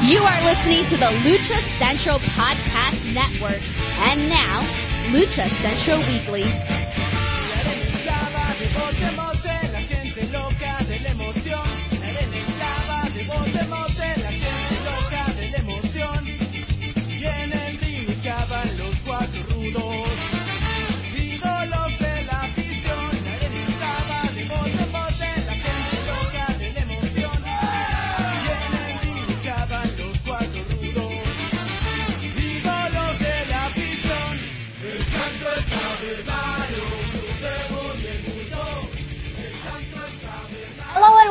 You are listening to the Lucha Central Podcast Network. And now, Lucha Central Weekly.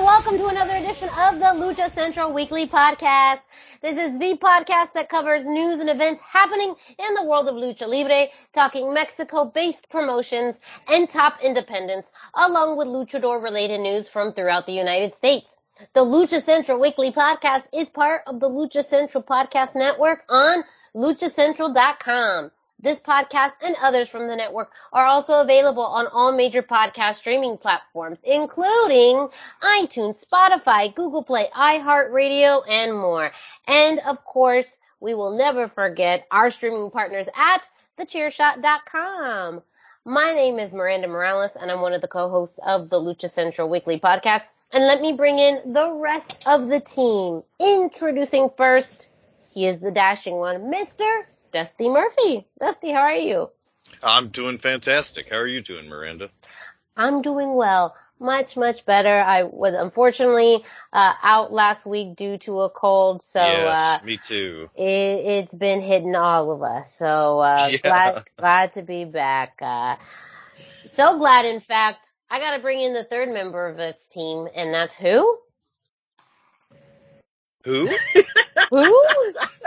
Welcome to another edition of the Lucha Central Weekly Podcast. This is the podcast that covers news and events happening in the world of Lucha Libre, talking Mexico-based promotions and top independents, along with luchador-related news from throughout the United States. The Lucha Central Weekly Podcast is part of the Lucha Central Podcast Network on luchacentral.com. This podcast and others from the network are also available on all major podcast streaming platforms, including iTunes, Spotify, Google Play, iHeartRadio, and more. And, of course, we will never forget our streaming partners at thechairshot.com. My name is Miranda Morales, and I'm one of the co-hosts of the Lucha Central Weekly Podcast. And let me bring in the rest of the team. Introducing first, he is the dashing one, Mr. Dusty Murphy. Dusty, how are you? I'm doing fantastic. How are you doing, Miranda? I'm doing well. Much, much better. I was unfortunately out last week due to a cold, so yes, me too. It's been hitting all of us. So glad to be back. So glad, in fact, I got to bring in the third member of this team, and that's who? Who?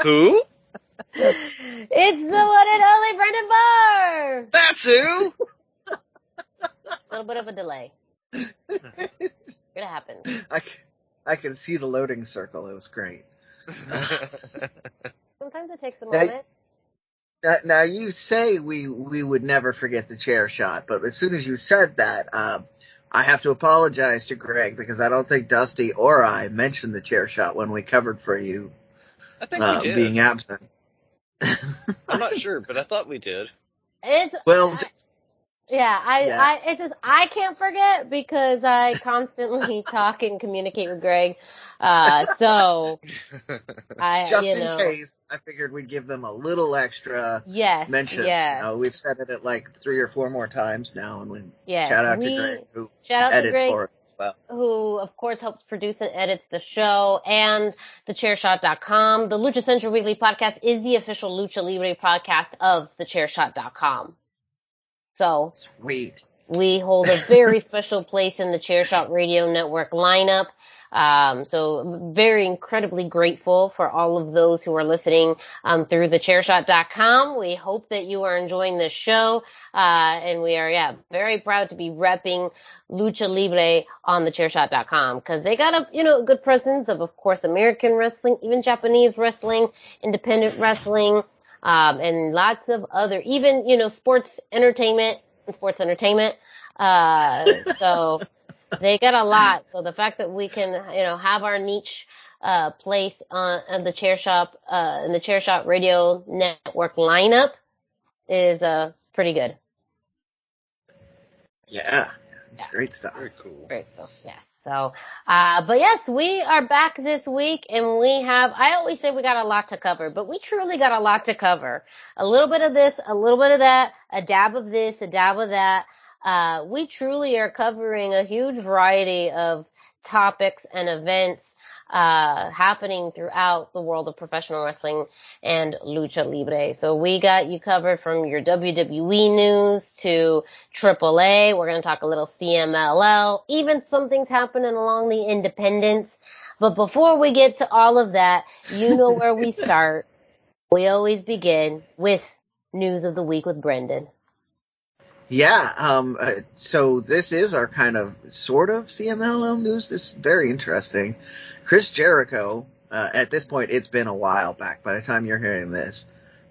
Who? It's the one and only Brendan Barr. That's who. A little bit of a delay. It happened. I can see the loading circle. It was great. Sometimes it takes a moment. Now you say we would never forget the chair shot, but as soon as you said that, I have to apologize to Greg because I don't think Dusty or I mentioned the chair shot when we covered for you. I think we did. Being absent. I'm not sure, but I thought we did. It's just I can't forget because I constantly talk and communicate with Greg. So just in case, I figured we'd give them a little extra mention. Yes. We've said it at like 3 or 4 more times now, and shout out to Greg who edits to Greg. For us. Well. Who, of course, helps produce and edits the show, and thechairshot.com. The Lucha Central Weekly Podcast is the official Lucha Libre podcast of thechairshot.com. So, sweet. We hold a very special place in the Chairshot Radio Network lineup. So very incredibly grateful for all of those who are listening through thechairshot.com. We hope that you are enjoying this show. And we are, very proud to be repping Lucha Libre on thechairshot.com because they got a good presence of course, American wrestling, even Japanese wrestling, independent wrestling, and lots of other, even, sports entertainment. So they got a lot. So the fact that we can, have our niche, place on the Chair Shot, in the Chair Shot Radio Network lineup is, pretty good. Yeah. Great stuff. Very cool. Great stuff. Yes. So, but yes, we are back this week and I always say we got a lot to cover, but we truly got a lot to cover. A little bit of this, a little bit of that, a dab of this, a dab of that. We truly are covering a huge variety of topics and events happening throughout the world of professional wrestling and Lucha Libre. So we got you covered from your WWE news to AAA. We're going to talk a little CMLL, even some things happening along the independents. But before we get to all of that, you know where we start. We always begin with news of the week with Brendan. Yeah, so this is our kind of sort of CMLL news. This is very interesting. Chris Jericho, at this point, it's been a while back by the time you're hearing this,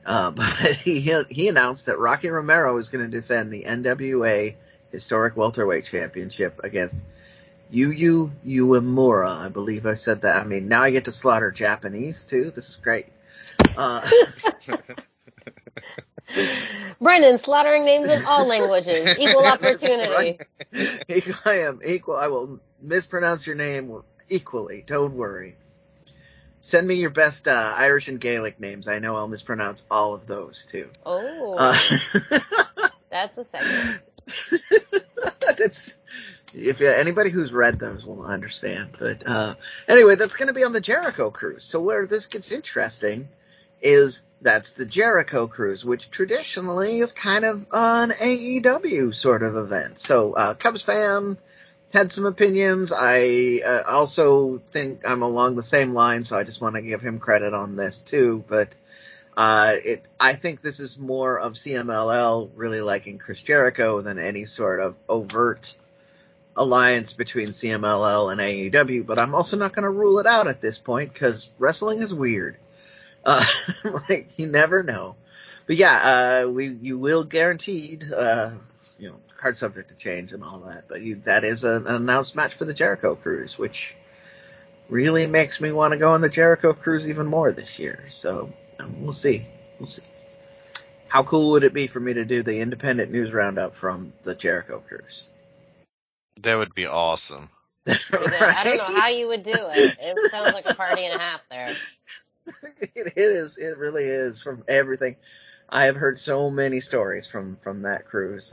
but he announced that Rocky Romero is going to defend the NWA Historic Welterweight Championship against Yuyu Uemura, I believe I said that. I mean, now I get to slaughter Japanese too. This is great. Brendan, slaughtering names in all languages. Equal opportunity. I am equal. I will mispronounce your name equally. Don't worry. Send me your best Irish and Gaelic names. I know I'll mispronounce all of those too. Oh. That's a segment. Anybody who's read those will understand. But anyway, that's going to be on the Jericho Cruise. So where this gets interesting is that's the Jericho Cruise, which traditionally is kind of an AEW sort of event. So Cubs fan had some opinions. I also think I'm along the same line, so I just want to give him credit on this too. But I think this is more of CMLL really liking Chris Jericho than any sort of overt alliance between CMLL and AEW. But I'm also not going to rule it out at this point because wrestling is weird. Like you never know. But yeah, you will guaranteed, card subject to change and all that. But that is an announced match for the Jericho Cruise, which really makes me want to go on the Jericho Cruise even more this year. So we'll see. How cool would it be for me to do the independent news roundup from the Jericho Cruise? That would be awesome. Right? I don't know how you would do it. It sounds like a party and a half there. It is. It really is. From everything, I have heard so many stories from that cruise.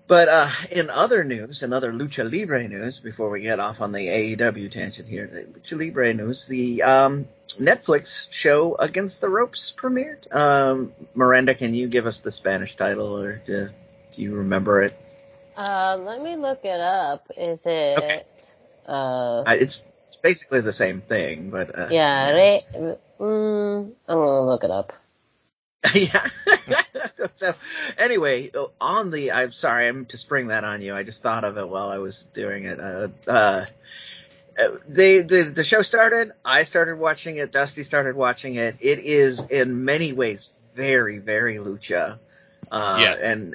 But in other news, in other Lucha Libre news, before we get off on the AEW tangent here, the Lucha Libre news, the Netflix show Against the Ropes premiered. Miranda, can you give us the Spanish title, or do you remember it? Let me look it up. Is it? Okay. It's basically the same thing, but I'm gonna look it up. Yeah. So anyway, I'm sorry, I'm to spring that on you. I just thought of it while I was doing it. The show started. I started watching it. Dusty started watching it. It is in many ways very, very lucha. Yes. And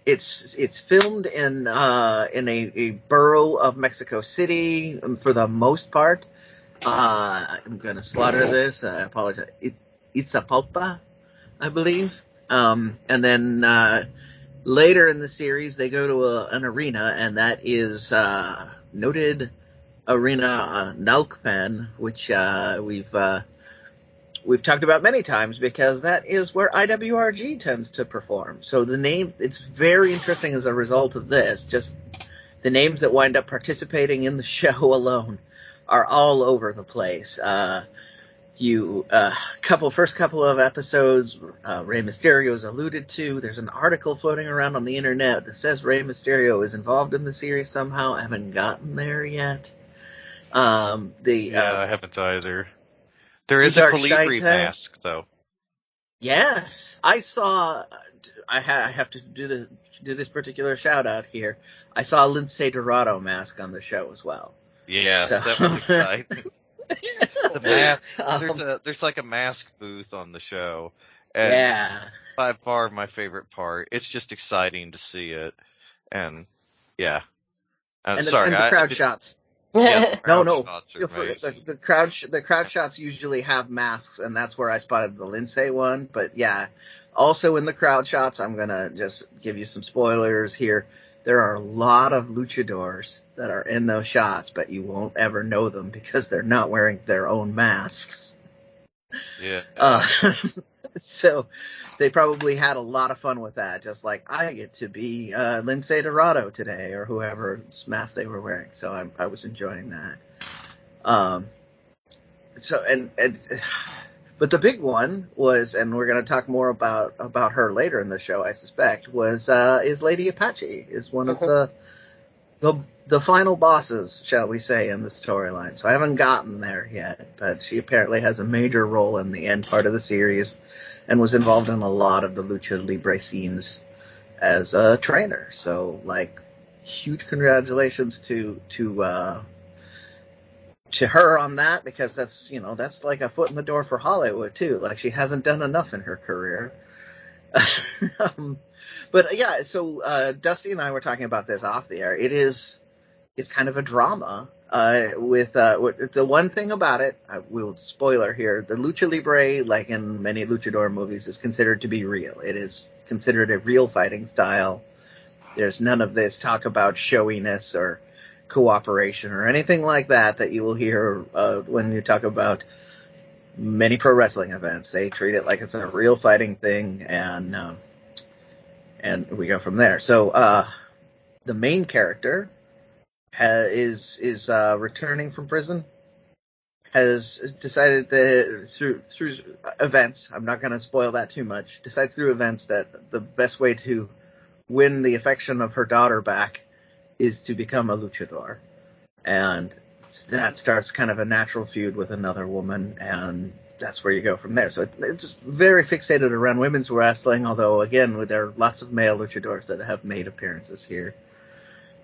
it's filmed in a borough of Mexico City for the most part. I'm gonna slaughter this. I apologize. Itzapalpa, I believe. And then later in the series, they go to an arena, and that is noted arena Naucpan, which we've talked about many times because that is where IWRG tends to perform. So the name, it's very interesting as a result of this. Just the names that wind up participating in the show alone are all over the place. First couple of episodes, Rey Mysterio is alluded to. There's an article floating around on the internet that says Rey Mysterio is involved in the series somehow. I haven't gotten there yet. I haven't either. There is a Colibri mask, though. Yes, I saw. I have to do this particular shout out here. I saw a Lince Dorado mask on the show as well. Yes, so. That was exciting. The mask. There's like a mask booth on the show. And yeah. By far my favorite part. It's just exciting to see it. And yeah. And the crowd shots. Yeah, the crowd shots usually have masks, and that's where I spotted the Lince one. But yeah, also in the crowd shots, I'm gonna just give you some spoilers here. There are a lot of luchadors that are in those shots, but you won't ever know them because they're not wearing their own masks. Yeah. So they probably had a lot of fun with that, just like I get to be Lince Dorado today, or whoever's mask they were wearing. So I was enjoying that. But the big one was, and we're going to talk more about her later in the show, I suspect, is Lady Apache, is one of the final bosses, shall we say, in the storyline. So I haven't gotten there yet, but she apparently has a major role in the end part of the series, and was involved in a lot of the Lucha Libre scenes as a trainer. So, huge congratulations to her on that, because that's like a foot in the door for Hollywood too. Like, she hasn't done enough in her career. But yeah, so Dusty and I were talking about this off the air. It's kind of a drama. With the one thing about it, we'll spoiler here, the lucha libre, like in many luchador movies, is considered to be real. It is considered a real fighting style. There's none of this talk about showiness or cooperation or anything like that you will hear when you talk about many pro wrestling events. They treat it like it's a real fighting thing, and we go from there. So the main character is returning from prison, has decided that through events, I'm not going to spoil that too much, decides through events that the best way to win the affection of her daughter back is to become a luchador. And that starts kind of a natural feud with another woman, and that's where you go from there. So it's very fixated around women's wrestling, although, again, there are lots of male luchadors that have made appearances here.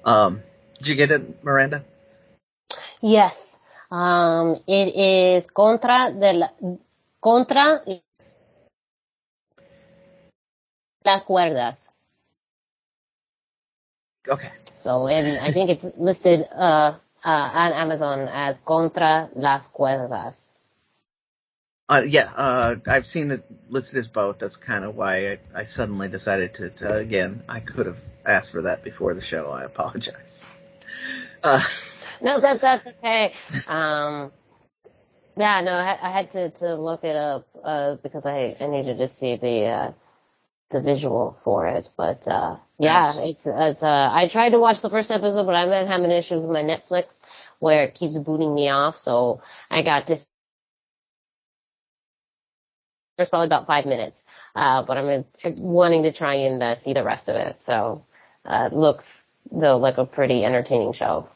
Did you get it, Miranda? Yes. It is contra las cuerdas. Okay. So, I think it's listed on Amazon as contra las cuerdas. I've seen it listed as both. That's kind of why I suddenly decided to again, I could have asked for that before the show. I apologize. No, that's okay. I had to look it up, because I needed to see the visual for it. But, it's I tried to watch the first episode, but I've been having issues with my Netflix where it keeps booting me off. So I got to first probably about 5 minutes. But I'm wanting to try and see the rest of it. So, it looks though like a pretty entertaining show.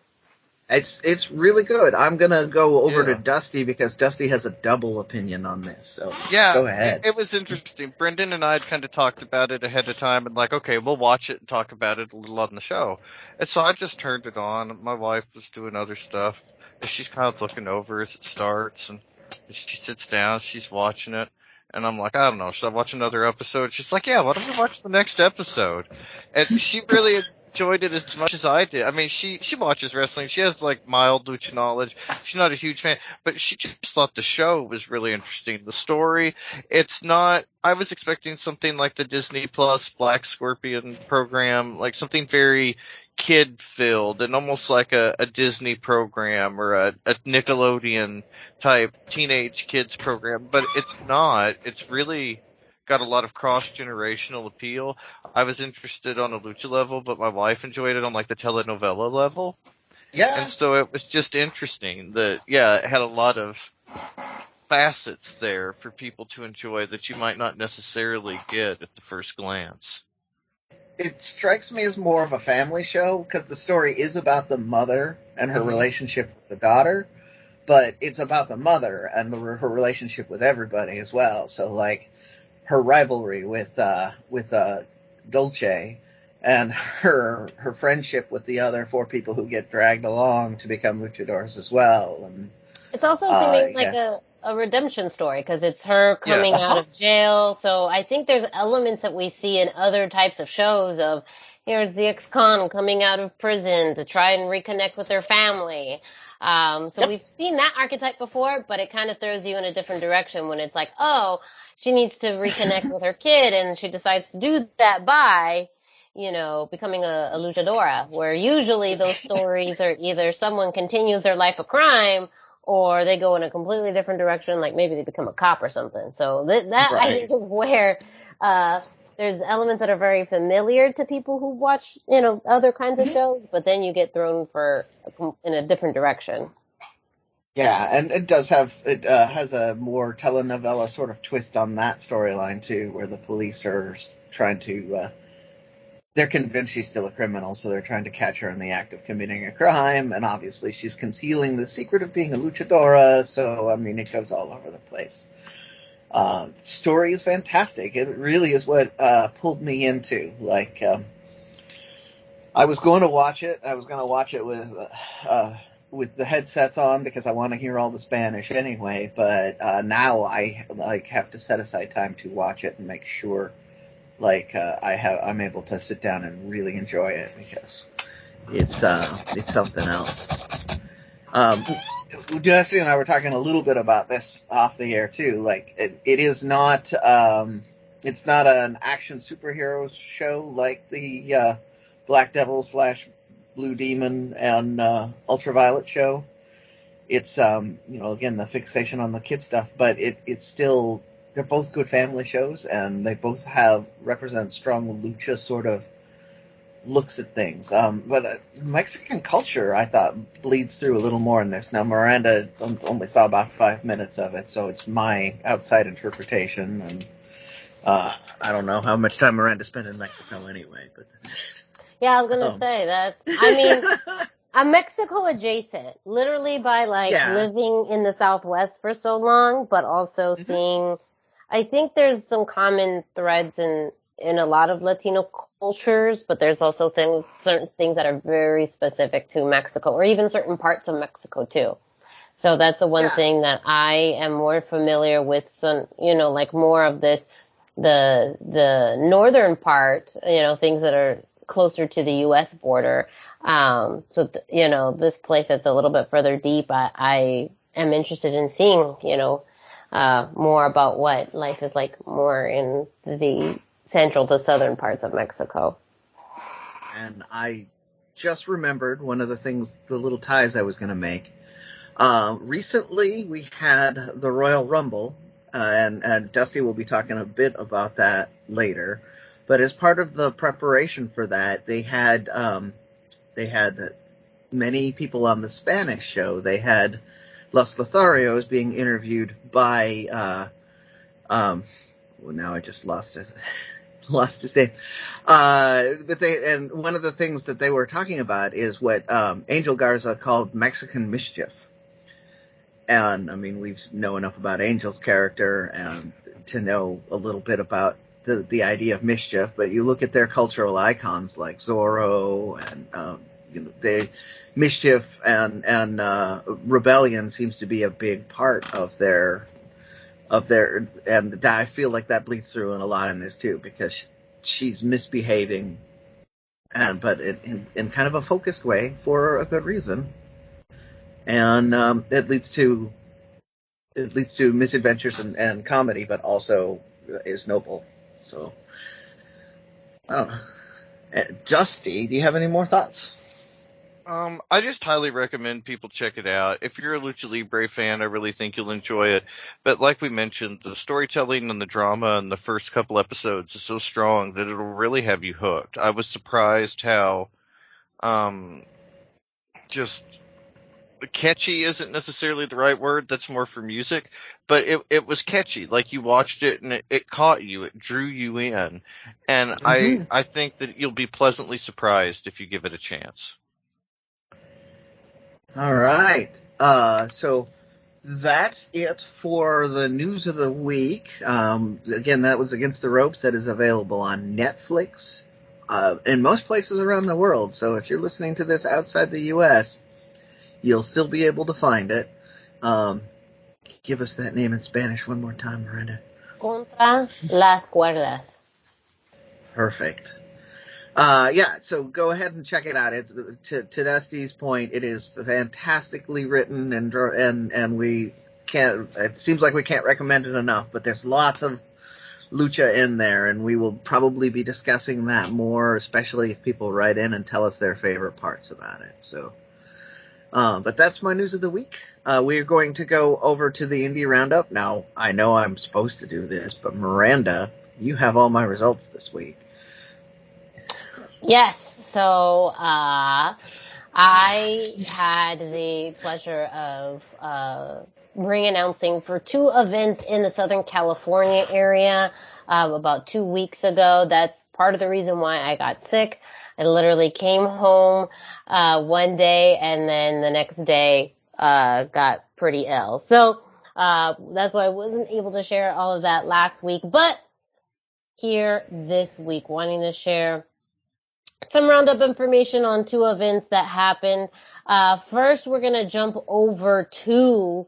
It's really good. I'm gonna go over to Dusty because Dusty has a double opinion on this. So go ahead. It was interesting. Brendan and I had kind of talked about it ahead of time, and like, okay, we'll watch it and talk about it a little on the show. And so I just turned it on. My wife was doing other stuff, and she's kind of looking over as it starts, and she sits down, she's watching it, and I'm like, I don't know, should I watch another episode? She's like, yeah, why don't we watch the next episode? And she really enjoyed it as much as I did. I mean, she watches wrestling. She has like mild lucha knowledge. She's not a huge fan, but she just thought the show was really interesting. The story, it's not, I was expecting something like the Disney Plus Black Scorpion program, like something very kid filled and almost like a Disney program or a Nickelodeon type teenage kids program, but it's not. It's really got a lot of cross-generational appeal. I was interested on a lucha level, but my wife enjoyed it on like the telenovela level. Yeah. And so it was just interesting that, it had a lot of facets there for people to enjoy that you might not necessarily get at the first glance. It strikes me as more of a family show because the story is about the mother and her relationship with the daughter, but it's about the mother and her relationship with everybody as well. So like, her rivalry with Dolce and her friendship with the other 4 people who get dragged along to become luchadors as well. And it's also seeming like a redemption story because it's her coming out of jail. So I think there's elements that we see in other types of shows of here's the ex-con coming out of prison to try and reconnect with her family. So we've seen that archetype before, but it kind of throws you in a different direction when it's like, oh, she needs to reconnect with her kid, and she decides to do that by, becoming a luchadora, where usually those stories are either someone continues their life of crime or they go in a completely different direction, like maybe they become a cop or something. So that I think is where there's elements that are very familiar to people who watch, other kinds of shows, but then you get thrown in a different direction. Yeah, and it has a more telenovela sort of twist on that storyline too, where the police are trying to, they're convinced she's still a criminal, so they're trying to catch her in the act of committing a crime, and obviously she's concealing the secret of being a luchadora, so, I mean, it goes all over the place. The story is fantastic. It really is what pulled me into, like, I was going to watch it. I was going to watch it with the headsets on because I want to hear all the Spanish anyway, but now I have to set aside time to watch it and make sure I'm able to sit down and really enjoy it because it's something else. Dusty and I were talking a little bit about this off the air too. Like it is not it's not an action superhero show like the Black Devil / Blue Demon and Ultraviolet show. It's again the fixation on the kid stuff, but it's still, they're both good family shows, and they both represent strong lucha sort of looks at things. But Mexican culture, I thought, bleeds through a little more in this. Now, Miranda only saw about 5 minutes of it, so it's my outside interpretation, and I don't know how much time Miranda spent in Mexico anyway. But yeah, I was gonna say I'm Mexico adjacent, literally by living in the Southwest for so long, but also seeing, I think there's some common threads in a lot of Latino cultures, but there's also certain things that are very specific to Mexico, or even certain parts of Mexico too. So that's the one thing that I am more familiar with, some, more of this, the northern part, things that are closer to the U.S. border. This place that's a little bit further deep, I am interested in seeing, more about what life is like more in the central to southern parts of Mexico. And I just remembered one of the little ties I was going to make. Recently we had the Royal Rumble, and Dusty will be talking a bit about that later. But as part of the preparation for that, they had many people on the Spanish show. They had Los Lotharios being interviewed by, now I just lost his name. And one of the things that they were talking about is what, Angel Garza called Mexican mischief. And, I mean, we know enough about Angel's character and to know a little bit about the idea of mischief, but you look at their cultural icons like Zorro and, mischief and rebellion seems to be a big part of their, and I feel like that bleeds through in a lot in this too, because she's misbehaving, but in kind of a focused way for a good reason. And, it leads to misadventures and comedy, but also is noble. So, Dusty, do you have any more thoughts? I just highly recommend people check it out. If you're a Lucha Libre fan, I really think you'll enjoy it. But like we mentioned, the storytelling and the drama in the first couple episodes is so strong that it'll really have you hooked. I was surprised how, just catchy isn't necessarily the right word. That's more for music, but it was catchy. Like, you watched it and it caught you. It drew you in. And I think that you'll be pleasantly surprised if you give it a chance. All right. So that's it for the news of the week. Again, that was Against the Ropes. That is available on Netflix, in most places around the world. So if you're listening to this outside the U.S., you'll still be able to find it. Give us that name in Spanish one more time, Miranda. Contra las cuerdas. Perfect. So go ahead and check it out. It's to Dusty's point, it is fantastically written, and we can't. It seems like we can't recommend it enough. But there's lots of lucha in there, and we will probably be discussing that more, especially if people write in and tell us their favorite parts about it. So, but that's my news of the week. We're going to go over to the Indie Roundup now. I know I'm supposed to do this, but Miranda, you have all my results this week. Yes, so I had the pleasure of ring-announcing for 2 events in the Southern California area about 2 weeks ago. That's part of the reason why I got sick. I literally came home one day and then the next day got pretty ill. So that's why I wasn't able to share all of that last week. But here this week, wanting to share some roundup information on 2 events that happened. First, we're going to jump over to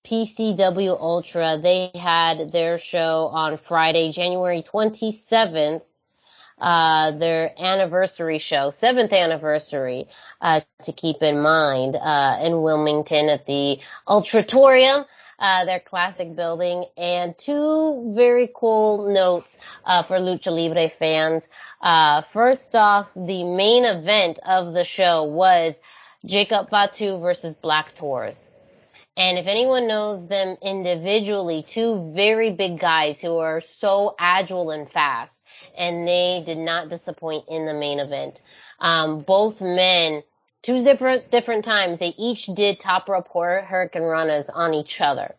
PCW Ultra, they had their show on Friday, January 27th, their anniversary show, 7th anniversary, to keep in mind, in Wilmington at the Ultratorium, their classic building. And two very cool notes, for Lucha Libre fans. First off, the main event of the show was Jacob Fatu versus Black Taurus. And if anyone knows them individually, two very big guys who are so agile and fast, and they did not disappoint in the main event. Both men, two different times, they each did top rope hurricane runners on each other.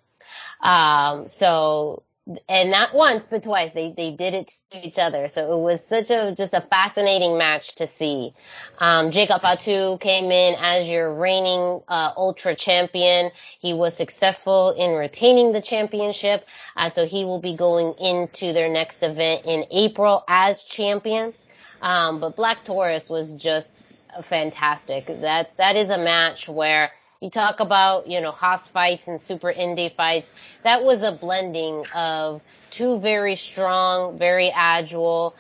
And not once, but twice. They did it to each other. So it was just a fascinating match to see. Jacob Fatu came in as your reigning, Ultra champion. He was successful in retaining the championship. So he will be going into their next event in April as champion. But Black Taurus was just fantastic. That is a match where you talk about, Haas fights and super indie fights. That was a blending of two very strong, very agile,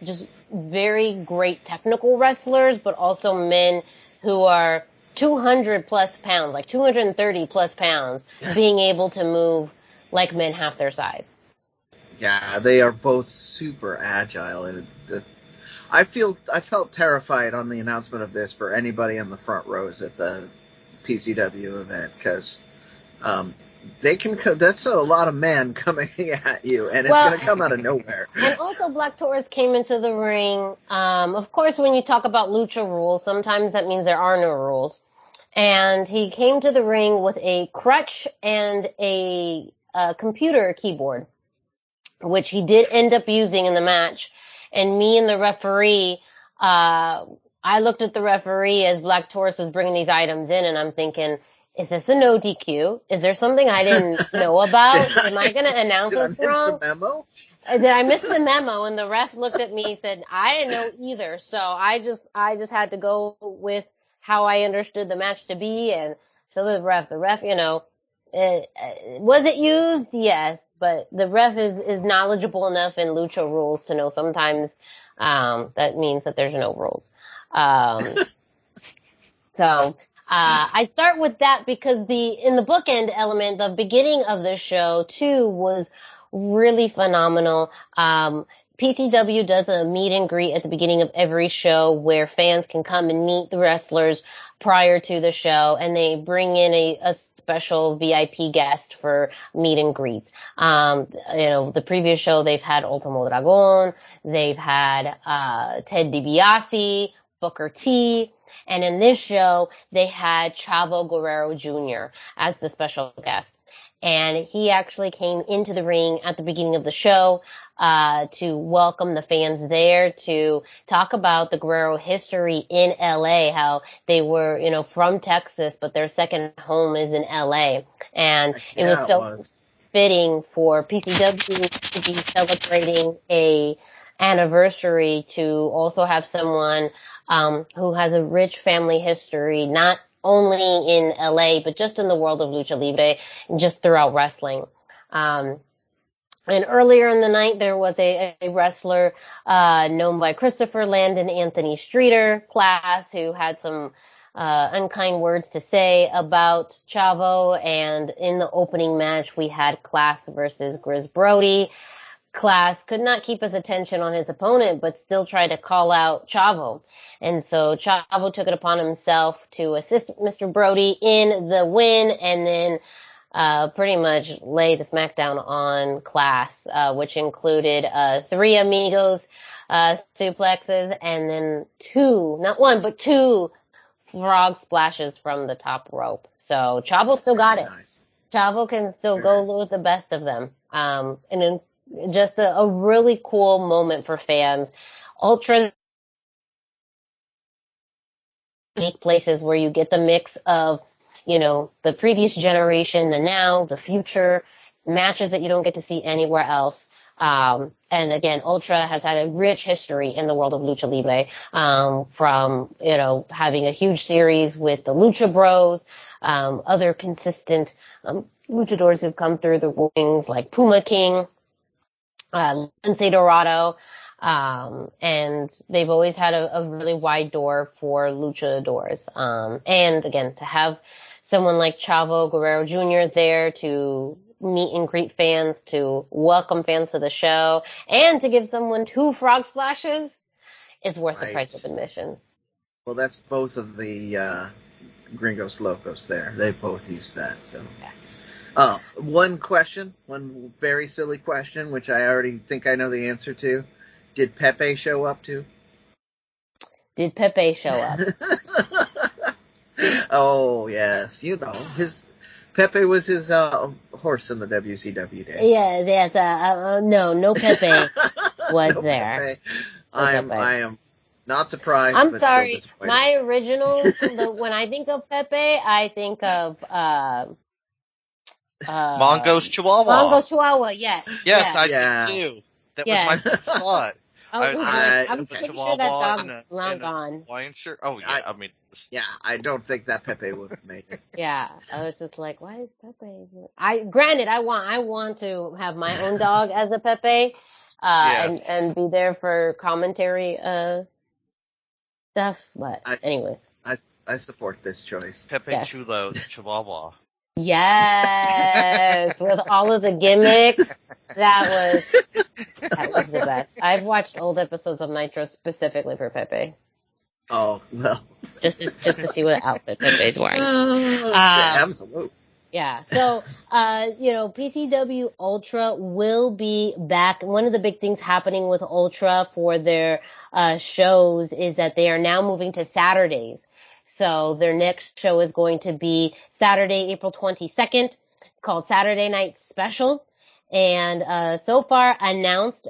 just very great technical wrestlers, but also men who are 200 plus pounds, like 230 plus pounds, being able to move like men half their size. Yeah, they are both super agile, and I felt terrified on the announcement of this for anybody in the front rows at the PCW event, because that's a lot of men coming at you, and it's going to come out of nowhere. And also Black Taurus came into the ring. Of course, when you talk about lucha rules, sometimes that means there are no rules. And he came to the ring with a crutch and a computer keyboard, which he did end up using in the match. And me and the referee, I looked at the referee as Black Taurus was bringing these items in, and I'm thinking, is this a no DQ? Is there something I didn't know about? Am I going to announce this wrong? Did I miss the memo? Did I miss the memo? And the ref looked at me and said, I didn't know either. So I just had to go with how I understood the match to be. And so the ref, was it used? Yes, but the ref is knowledgeable enough in lucha rules to know sometimes, that means that there's no rules. I start with that because in the bookend element, the beginning of the show too was really phenomenal. PCW does a meet and greet at the beginning of every show where fans can come and meet the wrestlers prior to the show, and they bring in a special VIP guest for meet and greets. The previous show they've had Ultimo Dragon, they've had Ted DiBiase, Booker T, and in this show they had Chavo Guerrero Jr. as the special guest. And he actually came into the ring at the beginning of the show to welcome the fans there, to talk about the Guerrero history in LA, how they were, from Texas, but their second home is in LA. And it was so fitting for PCW to be celebrating a anniversary, to also have someone who has a rich family history, not only in LA, but just in the world of lucha libre and just throughout wrestling. And earlier in the night, there was a wrestler known by Christopher Landon Anthony Streeter Class, who had some unkind words to say about Chavo. And in the opening match, we had Class versus Grizz Brody. Class could not keep his attention on his opponent, but still tried to call out Chavo. And so Chavo took it upon himself to assist Mr. Brody in the win, and then pretty much lay the smackdown on Class, which included 3 amigos suplexes, and then 2, not 1, but 2 frog splashes from the top rope. So Chavo still got it. Chavo can still go with the best of them. And then just a really cool moment for fans. Ultra unique places where you get the mix of, the previous generation, the now, the future, matches that you don't get to see anywhere else. And again, Ultra has had a rich history in the world of Lucha Libre, from, having a huge series with the Lucha Bros, other consistent luchadors who've come through the rings, like Puma King, Lince Dorado, and they've always had a really wide door for luchadors. And again, to have someone like Chavo Guerrero Jr. there to meet and greet fans, to welcome fans to the show, and to give someone 2 frog splashes is worth the price of admission. Well, that's both of the Gringos Locos there. They both use that. So Yes. One very silly question, which I already think I know the answer to. Did Pepe show up too? Did Pepe show up? Oh, yes. Pepe was his horse in the WCW days. Yes. No Pepe was No there. Pepe. No I am not surprised. I'm but sorry. still disappointed. My original, when I think of Pepe, I think of Mongo's Chihuahua. Mongo's Chihuahua. Yes. Yes, I Yeah. did too. That Yes. was my first thought. I'm pretty sure that dog's long gone. Hawaiian shirt. Oh yeah, I don't think that Pepe would have made it. Yeah, I was just like, why is Pepe? I want to have my own dog as a Pepe, Yes. and be there for commentary stuff. But anyways, I support this choice. Pepe Yes. Chulo, the Chihuahua. yes, with all of the gimmicks, that was the best. I've watched old episodes of Nitro specifically for Pepe. Oh well, just to see what outfit Pepe's wearing. Absolutely. Yeah, so, PCW Ultra will be back. One of the big things happening with Ultra for their shows is that they are now moving to Saturdays. So their next show is going to be Saturday, April 22nd. It's called Saturday Night Special. And so far announced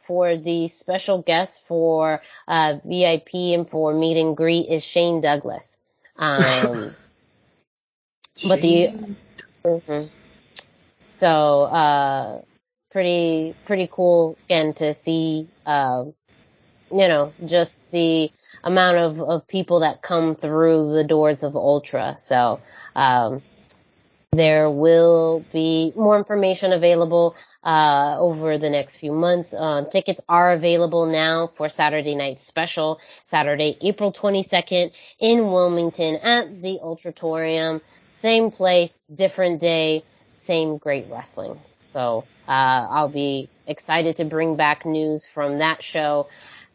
for the special guest for VIP and for meet and greet is Shane Douglas. But So, pretty cool again to see, just the amount of people that come through the doors of Ultra. So, there will be more information available, over the next few months. Tickets are available now for Saturday Night Special, Saturday, April 22nd in Wilmington at the Ultratorium. Same place, different day, same great wrestling. So, I'll be excited to bring back news from that show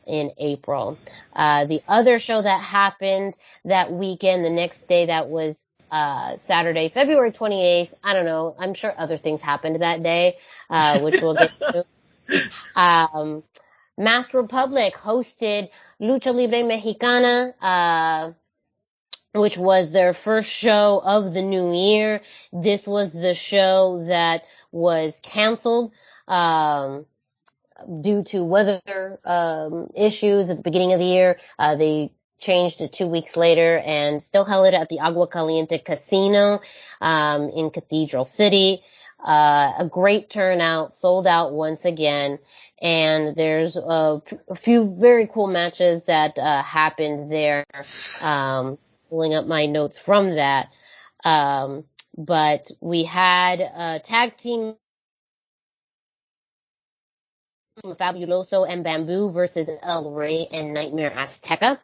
in April. The other show that happened that weekend, the next day, that was Saturday, February 28th. I don't know. I'm sure other things happened that day, which we'll get to. Masked Republic hosted Lucha Libre Mexicana, which was their first show of the new year. This was the show that was canceled, due to weather, issues at the beginning of the year. They changed it 2 weeks later and still held it at the Agua Caliente Casino, in Cathedral City. A great turnout, sold out once again. And there's a few very cool matches that, happened there. Pulling up my notes from that. But we had a tag team, Fabuloso and Bamboo versus El Rey and Nightmare Azteca,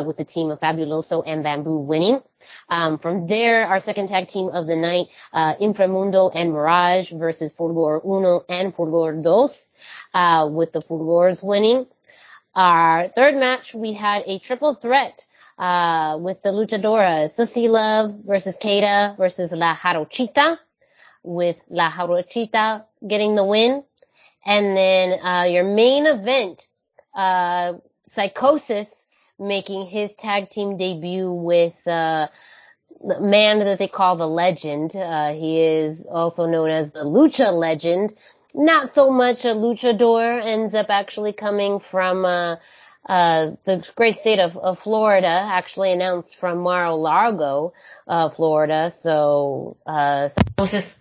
with the team of Fabuloso and Bamboo winning. From there, our second tag team of the night, Inframundo and Mirage versus Fulgor Uno and Fulgor Dos, with the Fulgors winning. Our third match, we had a triple threat, with the Luchadoras, Susie Love versus Keita versus La Jarochita, with La Jarochita getting the win. And then, your main event, Psychosis making his tag team debut with, the man that they call the Legend. He is also known as the Lucha Legend. Not so much a luchador, ends up actually coming from, the great state of Florida, actually announced from Mar-a-Lago, Florida. So, Psychosis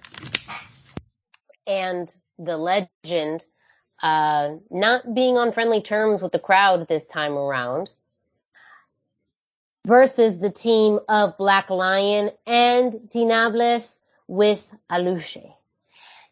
and the Legend, not being on friendly terms with the crowd this time around. versus the team of Black Lion and Tinables with Aluche.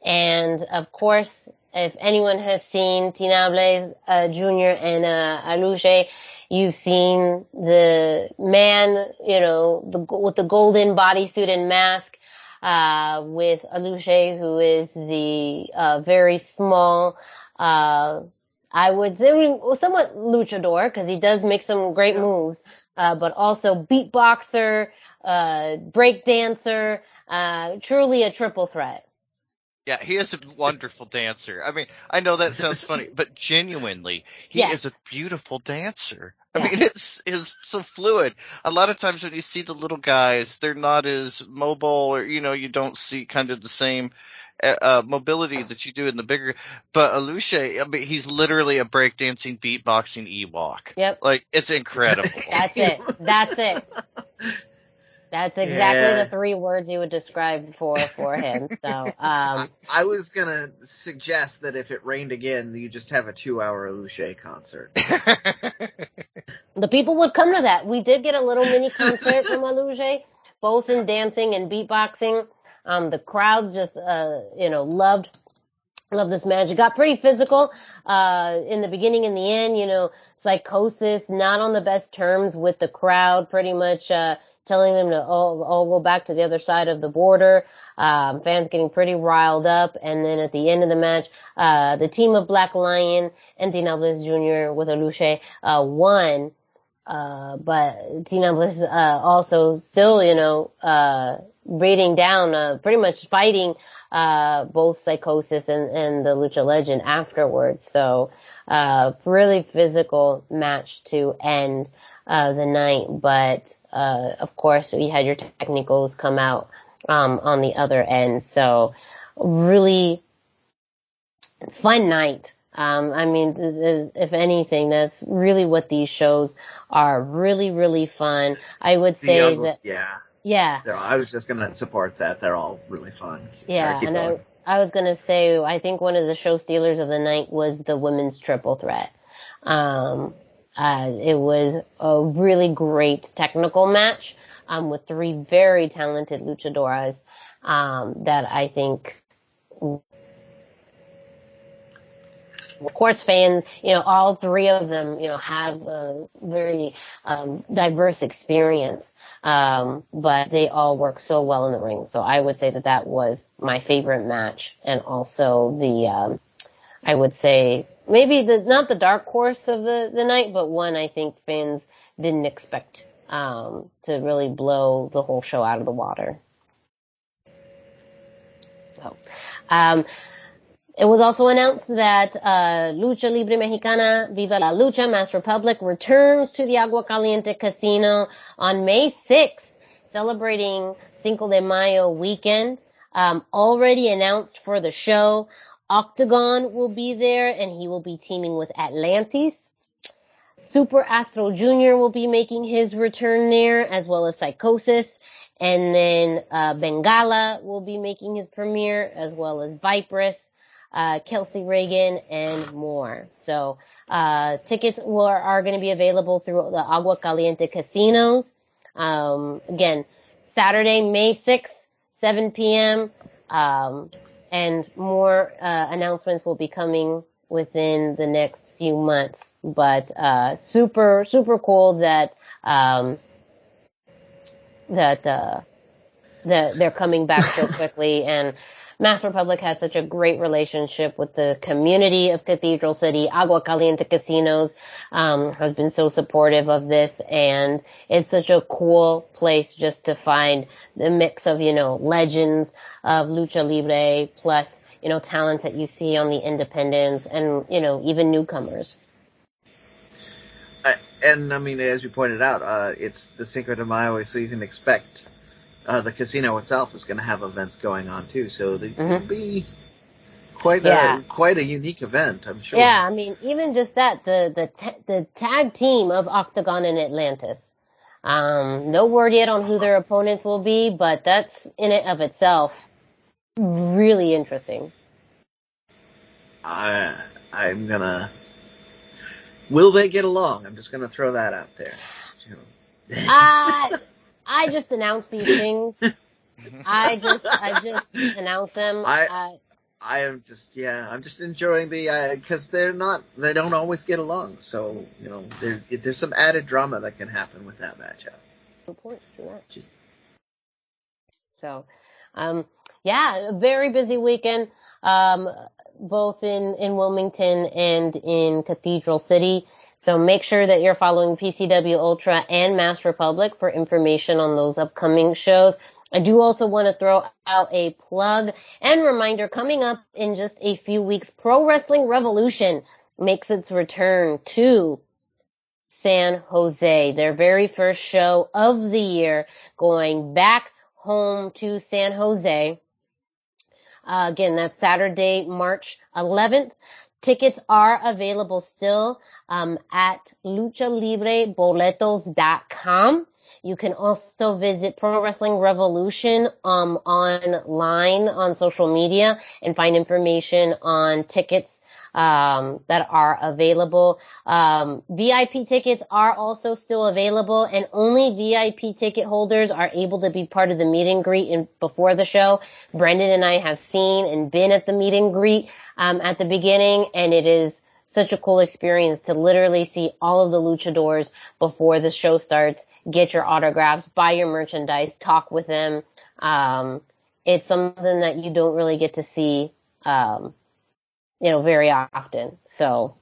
And of course, if anyone has seen Tinables Jr. and Aluche, you've seen the man, with the golden bodysuit and mask, with Aluche, who is the very small, I would say somewhat luchador, because he does make some great moves, but also beatboxer, break dancer, truly a triple threat. Yeah, he is a wonderful dancer. I mean, I know that sounds funny, but genuinely, he is a beautiful dancer. I mean, it's so fluid. A lot of times when you see the little guys, they're not as mobile, or, you don't see kind of the same mobility that you do in the bigger. But Aluche, I mean, he's literally a breakdancing, beatboxing Ewok. Yep. Like, it's incredible. That's it. That's exactly the 3 words you would describe for him. So, I was gonna suggest that if it rained again, you just have a 2-hour Aluche concert. The people would come to that. We did get a little mini concert from Aluche, both in dancing and beatboxing. The crowd just, loved this match. It got pretty physical, in the beginning and the end, Psychosis not on the best terms with the crowd, pretty much, telling them to all go back to the other side of the border. Fans getting pretty riled up. And then at the end of the match, the team of Black Lion and Tinables Jr. with Aluche, won. But Tinables, also still, beating down, pretty much fighting, both Psychosis and the Lucha Legend afterwards. So, really physical match to end, the night. But, of course, you had your technicals come out, on the other end. So, really fun night. I mean, if anything, that's really what these shows are. Really, really fun. I would say that. Yeah. I was just gonna support that. They're all really fun. Yeah, and I was gonna say, I think one of the show stealers of the night was the women's triple threat. It was a really great technical match, with 3 very talented luchadoras, that I think, of course, fans, all 3 of them, have a very, diverse experience. But they all work so well in the ring. So I would say that was my favorite match. And also I would say maybe not the dark horse of the night, but one I think fans didn't expect, to really blow the whole show out of the water. So, it was also announced that Lucha Libre Mexicana Viva la Lucha Mass Republic returns to the Agua Caliente Casino on May 6th, celebrating Cinco de Mayo weekend. Already announced for the show, Octagon will be there, and he will be teaming with Atlantis. Super Astro Jr. will be making his return there, as well as Psychosis. And then Bengala will be making his premiere, as well as Viperous, Kelsey Reagan, and more. So, tickets are going to be available through the Agua Caliente casinos. Again, Saturday, May 6th, 7 p.m. And more, announcements will be coming within the next few months. But, super, super cool that they're coming back so quickly. And Mass Republic has such a great relationship with the community of Cathedral City. Agua Caliente Casinos has been so supportive of this, and it's such a cool place just to find the mix of, legends of Lucha Libre plus, talents that you see on the independents and, even newcomers. And I mean, as you pointed out, it's the Cinco de Mayo, so you can expect the casino itself is going to have events going on too, so it will be quite a unique event, I'm sure. Yeah, I mean, even just that, the tag team of Octagon and Atlantis. No word yet on who their opponents will be, but that's in it of itself really interesting. Will they get along? I'm just gonna throw that out there. I just announce these things. I just announce them. I am I'm just enjoying because they don't always get along. So, there's some added drama that can happen with that matchup. Good point for that. So, a very busy weekend, both in Wilmington and in Cathedral City. So make sure that you're following PCW Ultra and Mass Republic for information on those upcoming shows. I do also want to throw out a plug and reminder coming up in just a few weeks. Pro Wrestling Revolution makes its return to San Jose, their very first show of the year, going back home to San Jose. Again, that's Saturday, March 11th. Tickets are available still at luchalibreboletos.com. You can also visit Pro Wrestling Revolution online on social media and find information on tickets that are available. VIP tickets are also still available, and only VIP ticket holders are able to be part of the meet and greet before the show. Brendan and I have seen and been at the meet and greet at the beginning, and it is such a cool experience to literally see all of the luchadors before the show starts, get your autographs, buy your merchandise, talk with them. It's something that you don't really get to see, very often. So,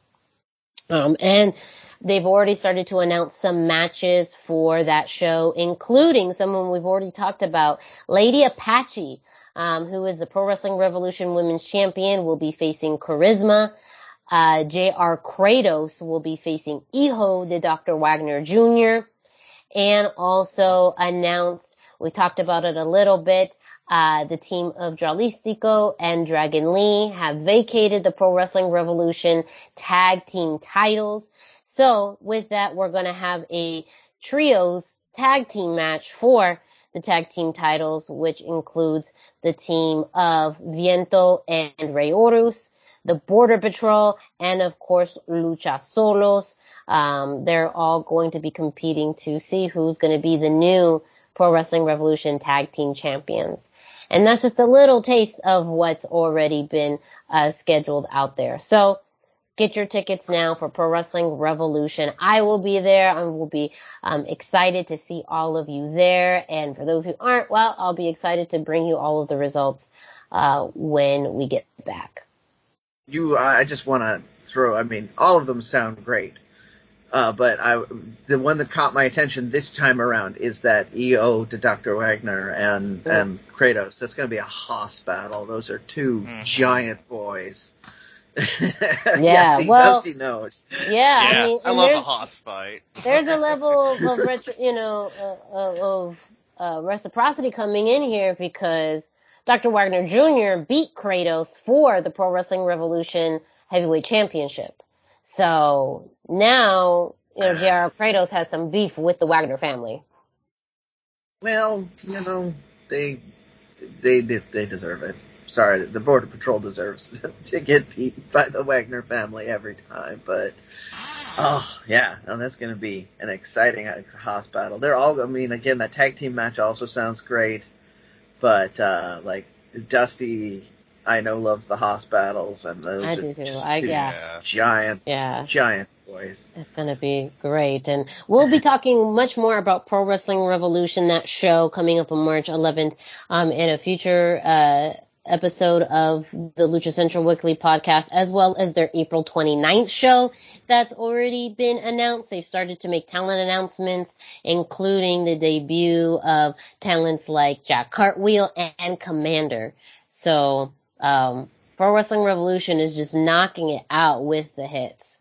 and they've already started to announce some matches for that show, including someone we've already talked about, Lady Apache, who is the Pro Wrestling Revolution Women's Champion, will be facing Charisma. J.R. Kratos will be facing Hijo de Dr. Wagner Jr. And also announced, we talked about it a little bit, the team of Dralistico and Dragon Lee have vacated the Pro Wrestling Revolution tag team titles. So with that, we're going to have a trios tag team match for the tag team titles, which includes the team of Viento and Rey Horus, the Border Patrol, and of course Lucha Solos. They're all going to be competing to see who's going to be the new Pro Wrestling Revolution tag team champions. And that's just a little taste of what's already been scheduled out there. So get your tickets now for Pro Wrestling Revolution. I will be there and will be excited to see all of you there. And for those who aren't, well, I'll be excited to bring you all of the results when we get back. I just want to all of them sound great. But the one that caught my attention this time around is that EO to Dr. Wagner and Kratos. That's going to be a Haas battle. Those are two giant boys. Yeah, well, Dusty knows. Yeah, I love a Haas fight. There's a level of reciprocity coming in here because Dr. Wagner Jr. beat Kratos for the Pro Wrestling Revolution Heavyweight Championship. So now, JR Kratos has some beef with the Wagner family. Well, they deserve it. Sorry, the Border Patrol deserves to get beat by the Wagner family every time. But, that's going to be an exciting Haas battle. They're all, again, that tag team match also sounds great. But, Dusty, I know, loves the Haas battles. And those I do too. Giant boys. It's going to be great. And we'll be talking much more about Pro Wrestling Revolution, that show coming up on March 11th, in a future, episode of the Lucha Central Weekly podcast, as well as their April 29th show that's already been announced. They've started to make talent announcements, including the debut of talents like Jack Cartwheel and Commander. So, Pro Wrestling Revolution is just knocking it out with the hits.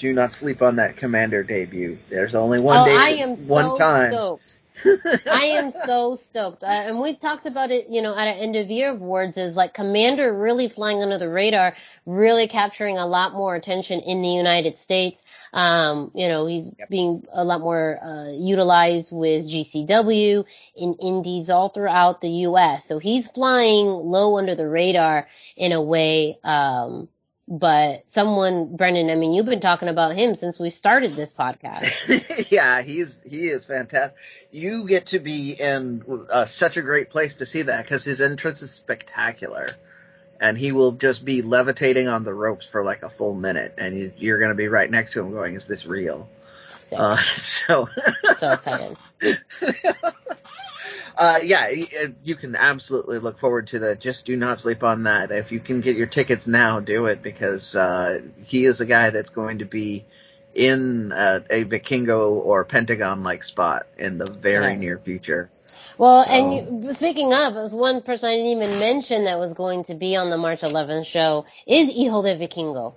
Do not sleep on that Commander debut. There's only one day, I am one time. Stoked. I am so stoked. And we've talked about it, at an end of year awards, is like Commander really flying under the radar, really capturing a lot more attention in the United States. He's being a lot more, utilized with GCW in indies all throughout the US. So he's flying low under the radar in a way, But Brendan, I mean, you've been talking about him since we started this podcast. Yeah, he is fantastic. You get to be in such a great place to see that because his entrance is spectacular. And he will just be levitating on the ropes for like a full minute, and you're going to be right next to him going, is this real? So excited. Yeah, you can absolutely look forward to that. Just do not sleep on that. If you can get your tickets now, do it, because he is a guy that's going to be in a Vikingo or Pentagon-like spot in the very near future. Well, and speaking of, it was one person I didn't even mention that was going to be on the March 11th show is Hijo de Vikingo.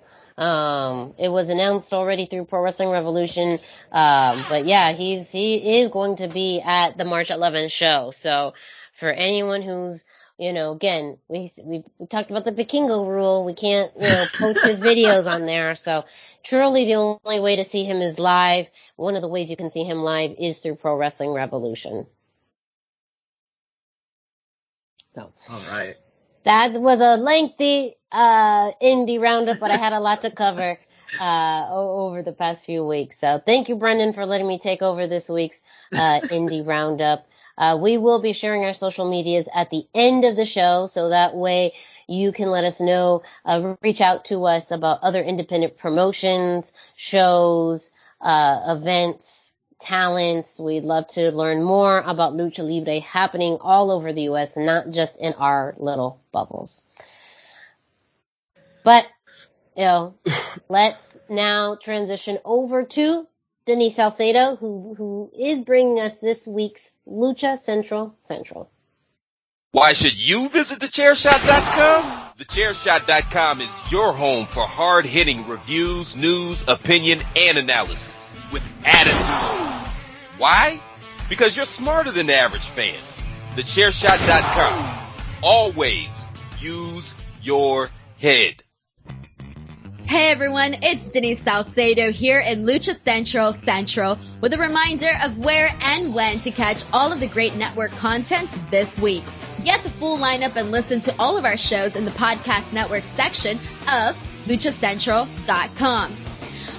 It was announced already through Pro Wrestling Revolution. But yeah, he is going to be at the March 11th show. So for anyone who's, again, we talked about the Vikingo rule. We can't, post his videos on there. So truly the only way to see him is live. One of the ways you can see him live is through Pro Wrestling Revolution. So. All right. That was a lengthy indie roundup, but I had a lot to cover over the past few weeks. So thank you, Brendan, for letting me take over this week's indie roundup. We will be sharing our social medias at the end of the show, so that way you can let us know, reach out to us about other independent promotions, shows, events, talents. We'd love to learn more about Lucha Libre happening all over the U.S., not just in our little bubbles. But, let's now transition over to Denise Salcedo, who is bringing us this week's Lucha Central. Why should you visit thechairshot.com? Thechairshot.com is your home for hard-hitting reviews, news, opinion, and analysis with attitude. Why? Because you're smarter than the average fan. Thechairshot.com. Always use your head. Hey everyone, it's Denise Salcedo here in Lucha Central with a reminder of where and when to catch all of the great network content this week. Get the full lineup and listen to all of our shows in the podcast network section of luchacentral.com.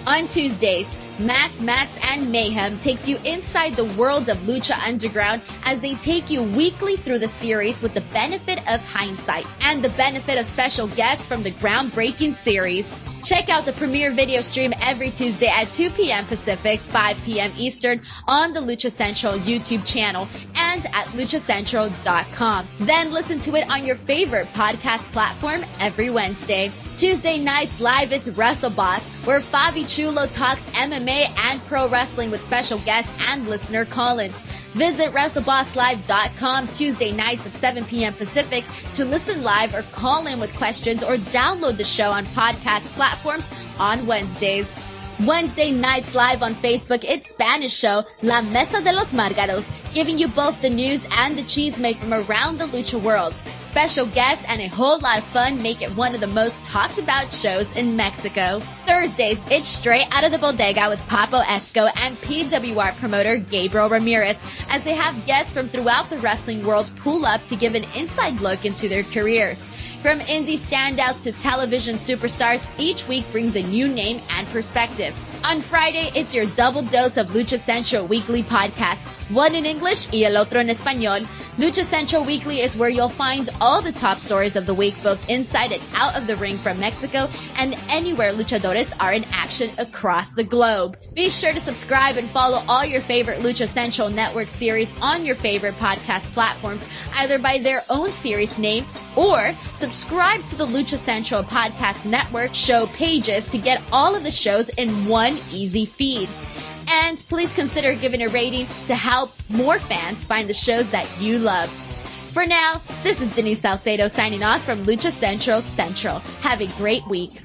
On Tuesdays, Mats, and Mayhem takes you inside the world of Lucha Underground as they take you weekly through the series with the benefit of hindsight and the benefit of special guests from the groundbreaking series. Check out the premiere video stream every Tuesday at 2 p.m. Pacific, 5 p.m. Eastern on the Lucha Central YouTube channel and at luchacentral.com. Then listen to it on your favorite podcast platform every Wednesday. Tuesday nights live, it's Wrestle Boss, where Fabi Chulo talks MMA and pro wrestling with special guests and listener call-ins. Visit WrestleBossLive.com Tuesday nights at 7 p.m. Pacific to listen live or call in with questions or download the show on podcast platforms on Wednesdays. Wednesday nights live on Facebook, it's Spanish show La Mesa de los Márgaros, giving you both the news and the chisme from around the lucha world. Special guests and a whole lot of fun make it one of the most talked about shows in Mexico. Thursdays, it's Straight Out of the Bodega with Papo Esco and PWR promoter Gabriel Ramirez, as they have guests from throughout the wrestling world pull up to give an inside look into their careers. From indie standouts to television superstars, each week brings a new name and perspective. On Friday, it's your double dose of Lucha Central Weekly podcast, one in English y el otro en español. Lucha Central Weekly is where you'll find all the top stories of the week, both inside and out of the ring from Mexico and anywhere luchadores are in action across the globe. Be sure to subscribe and follow all your favorite Lucha Central Network series on your favorite podcast platforms, either by their own series name or subscribe to the Lucha Central Podcast Network show pages to get all of the shows in one easy feed. And please consider giving a rating to help more fans find the shows that you love. For now, this is Denise Salcedo signing off from Lucha Central. Have a great week.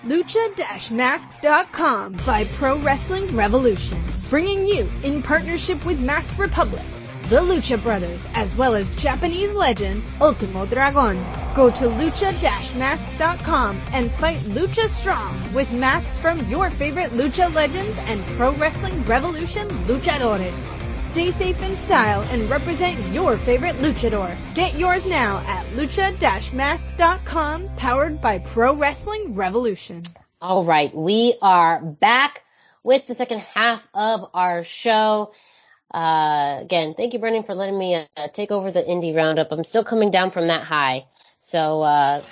Lucha-Masks.com by Pro Wrestling Revolution, bringing you in partnership with Mask Republic, the Lucha Brothers, as well as Japanese legend Ultimo Dragon. Go to lucha-masks.com and fight Lucha Strong with masks from your favorite Lucha legends and Pro Wrestling Revolution luchadores. Stay safe in style and represent your favorite luchador. Get yours now at lucha-masks.com, powered by Pro Wrestling Revolution. All right, we are back with the second half of our show. Again, thank you, Brendan, for letting me take over the indie roundup. I'm still coming down from that high, so I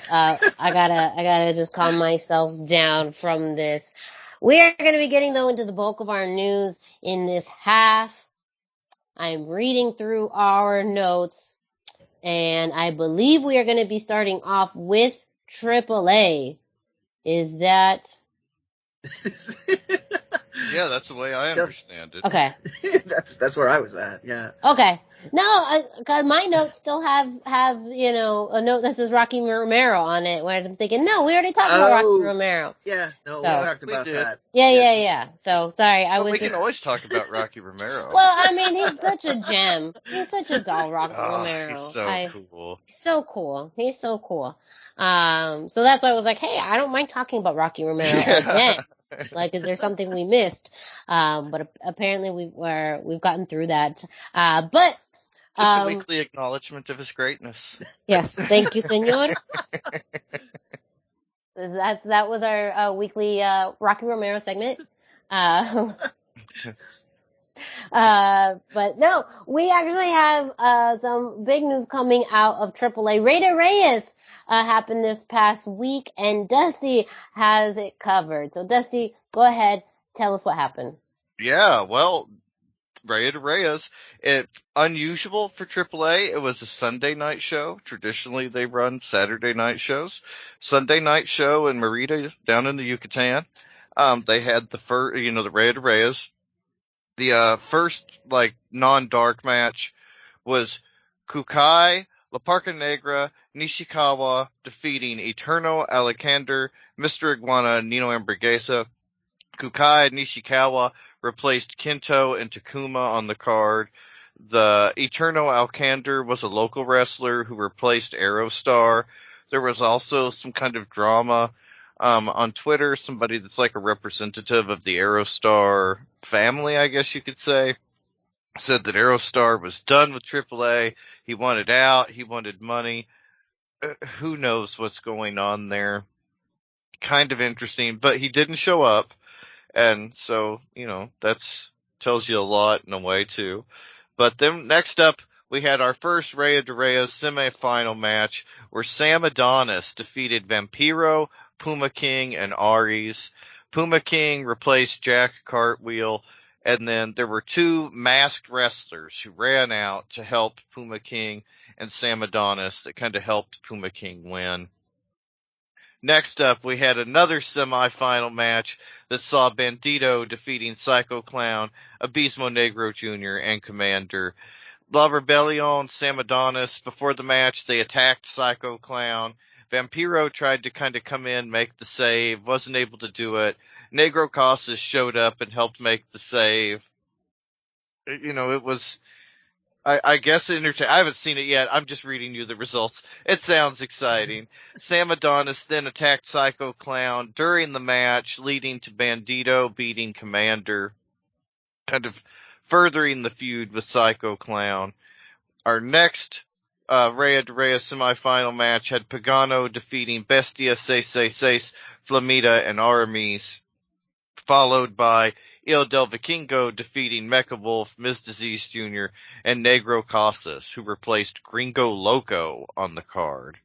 gotta just calm myself down from this. We are going to be getting though into the bulk of our news in this half. I'm reading through our notes, and I believe we are going to be starting off with AAA. Is that? Yeah, that's the way I understand it. Okay. That's where I was at. Yeah. Okay. No, cause my notes still have a note that says Rocky Romero on it, where I'm thinking, no, we already talked about Rocky Romero. Yeah. No, So, we talked about that. Yeah. So sorry, We can always talk about Rocky Romero. Well, I mean, he's such a gem. He's such a doll, Rocky Romero. He's so cool. He's so cool. So that's why I was like, hey, I don't mind talking about Rocky Romero again. Like, is there something we missed? But apparently we've gotten through that. But just a weekly acknowledgement of his greatness. Yes, thank you, senor. That was our weekly Rocky Romero segment. But no, we actually have some big news coming out of AAA. Rey de Reyes happened this past week, and Dusty has it covered. So Dusty, go ahead, tell us what happened. Yeah, well, Rey de Reyes, it's unusual for AAA. It was a Sunday night show. Traditionally, they run Saturday night shows. Sunday night show in Merida, down in the Yucatan. They had the Rey de Reyes. The first, non-dark match was Kukai, La Parca Negra, Nishikawa defeating Eterno, Alexander, Mr. Iguana, and Nino Hamburguesa. Kukai and Nishikawa replaced Kinto and Takuma on the card. The Eterno Alexander was a local wrestler who replaced Aerostar. There was also some kind of drama on Twitter, somebody that's like a representative of the Aerostar family, I guess you could say, said that Aerostar was done with AAA. He wanted out. He wanted money. Who knows what's going on there? Kind of interesting, but he didn't show up. And so, that's tells you a lot in a way too. But then next up, we had our first Rey de Reyes semifinal match where Sam Adonis defeated Vampiro, Puma King, and Arez. Puma King replaced Jack Cartwheel, and then there were two masked wrestlers who ran out to help Puma King and Sam Adonis that kind of helped Puma King win. Next up, we had another semifinal match that saw Bandito defeating Psycho Clown, Abismo Negro Jr., and Commander. La Rebellion, Sam Adonis, before the match, they attacked Psycho Clown. Vampiro tried to kind of come in, make the save, wasn't able to do it. Negro Casas showed up and helped make the save. It was, I guess, entertaining. I haven't seen it yet. I'm just reading you the results. It sounds exciting. Sam Adonis then attacked Psycho Clown during the match, leading to Bandito beating Commander, kind of furthering the feud with Psycho Clown. Our next Rey de Reyes semifinal match had Pagano defeating Bestia 666, Flamita, and Aramis, followed by Il Del Vikingo defeating Mecha Wolf, Ms. Disease Jr., and Negro Casas, who replaced Gringo Loco on the card.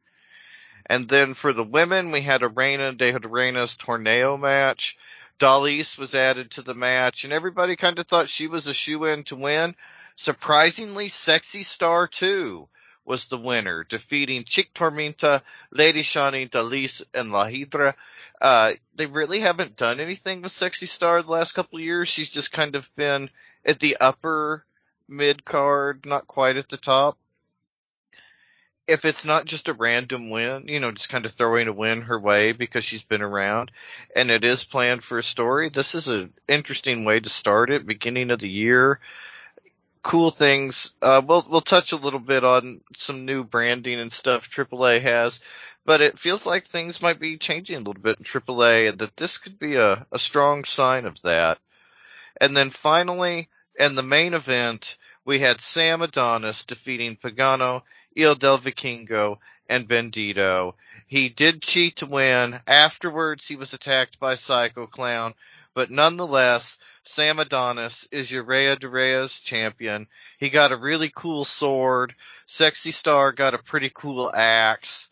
And then for the women, we had a Reina de Reinas Torneo match. Dalis was added to the match, and everybody kind of thought she was a shoo-in to win. Surprisingly, Sexy Star 2 was the winner, defeating Chick Tormenta, Lady Shani, Dalis, and La Hydra. They really haven't done anything with Sexy Star the last couple of years. She's just kind of been at the upper mid-card, not quite at the top. If it's not just a random win, just kind of throwing a win her way because she's been around, and it is planned for a story, this is an interesting way to start it, beginning of the year. Cool things. We'll touch a little bit on some new branding and stuff AAA has, but it feels like things might be changing a little bit in AAA, and that this could be a strong sign of that. And then finally, in the main event, we had Sam Adonis defeating Pagano, Il Del Vikingo, and Bandito. He did cheat to win. Afterwards, he was attacked by Psycho Clown, but nonetheless, Sam Adonis is your Rey de Reyes champion. He got a really cool sword. Sexy Star got a pretty cool axe.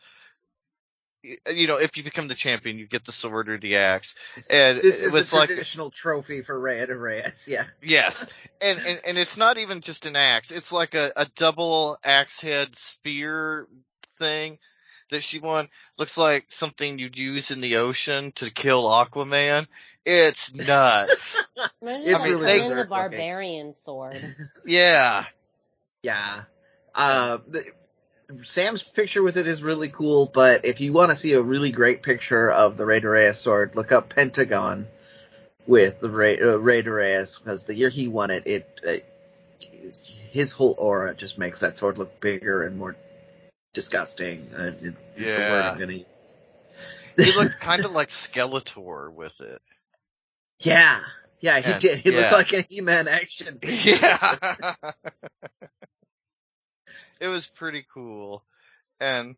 You know, if you become the champion, you get the sword or the axe. And This it is was the like traditional trophy for Rey de Reyes, yeah. yes, and it's not even just an axe. It's like a double axe head spear thing that she won. Looks like something you'd use in the ocean to kill Aquaman. It's nuts. Maybe It's like really Conan the berserk looking. Barbarian sword. Yeah. Yeah. Sam's picture with it is really cool, but if you want to see a really great picture of the Rey de Reyes sword, look up Pentagon with the Rey de Reyes, because the year he won it, his whole aura just makes that sword look bigger and more disgusting. It's the word I'm gonna use. He looked kind of like Skeletor with it. Yeah, he did. He looked like a He-Man action figure. Yeah. It was pretty cool. And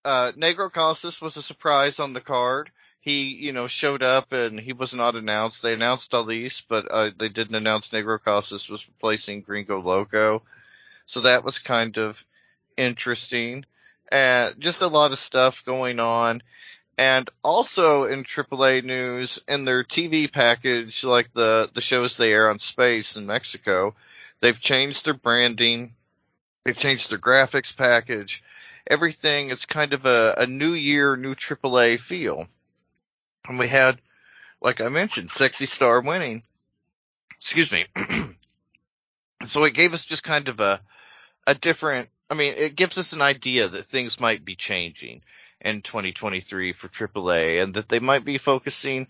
Negro Casas was a surprise on the card. He, showed up and he was not announced. They announced Adonis, but they didn't announce Negro Casas was replacing Gringo Loco. So that was kind of interesting. Just a lot of stuff going on. And also in AAA news, in their TV package, like the shows they air on Space in Mexico, they've changed their branding. They've changed their graphics package. Everything, it's kind of a new year, new AAA feel. And we had, like I mentioned, Sexy Star winning. Excuse me. So it gave us just kind of a different, it gives us an idea that things might be changing in 2023 for AAA, and that they might be focusing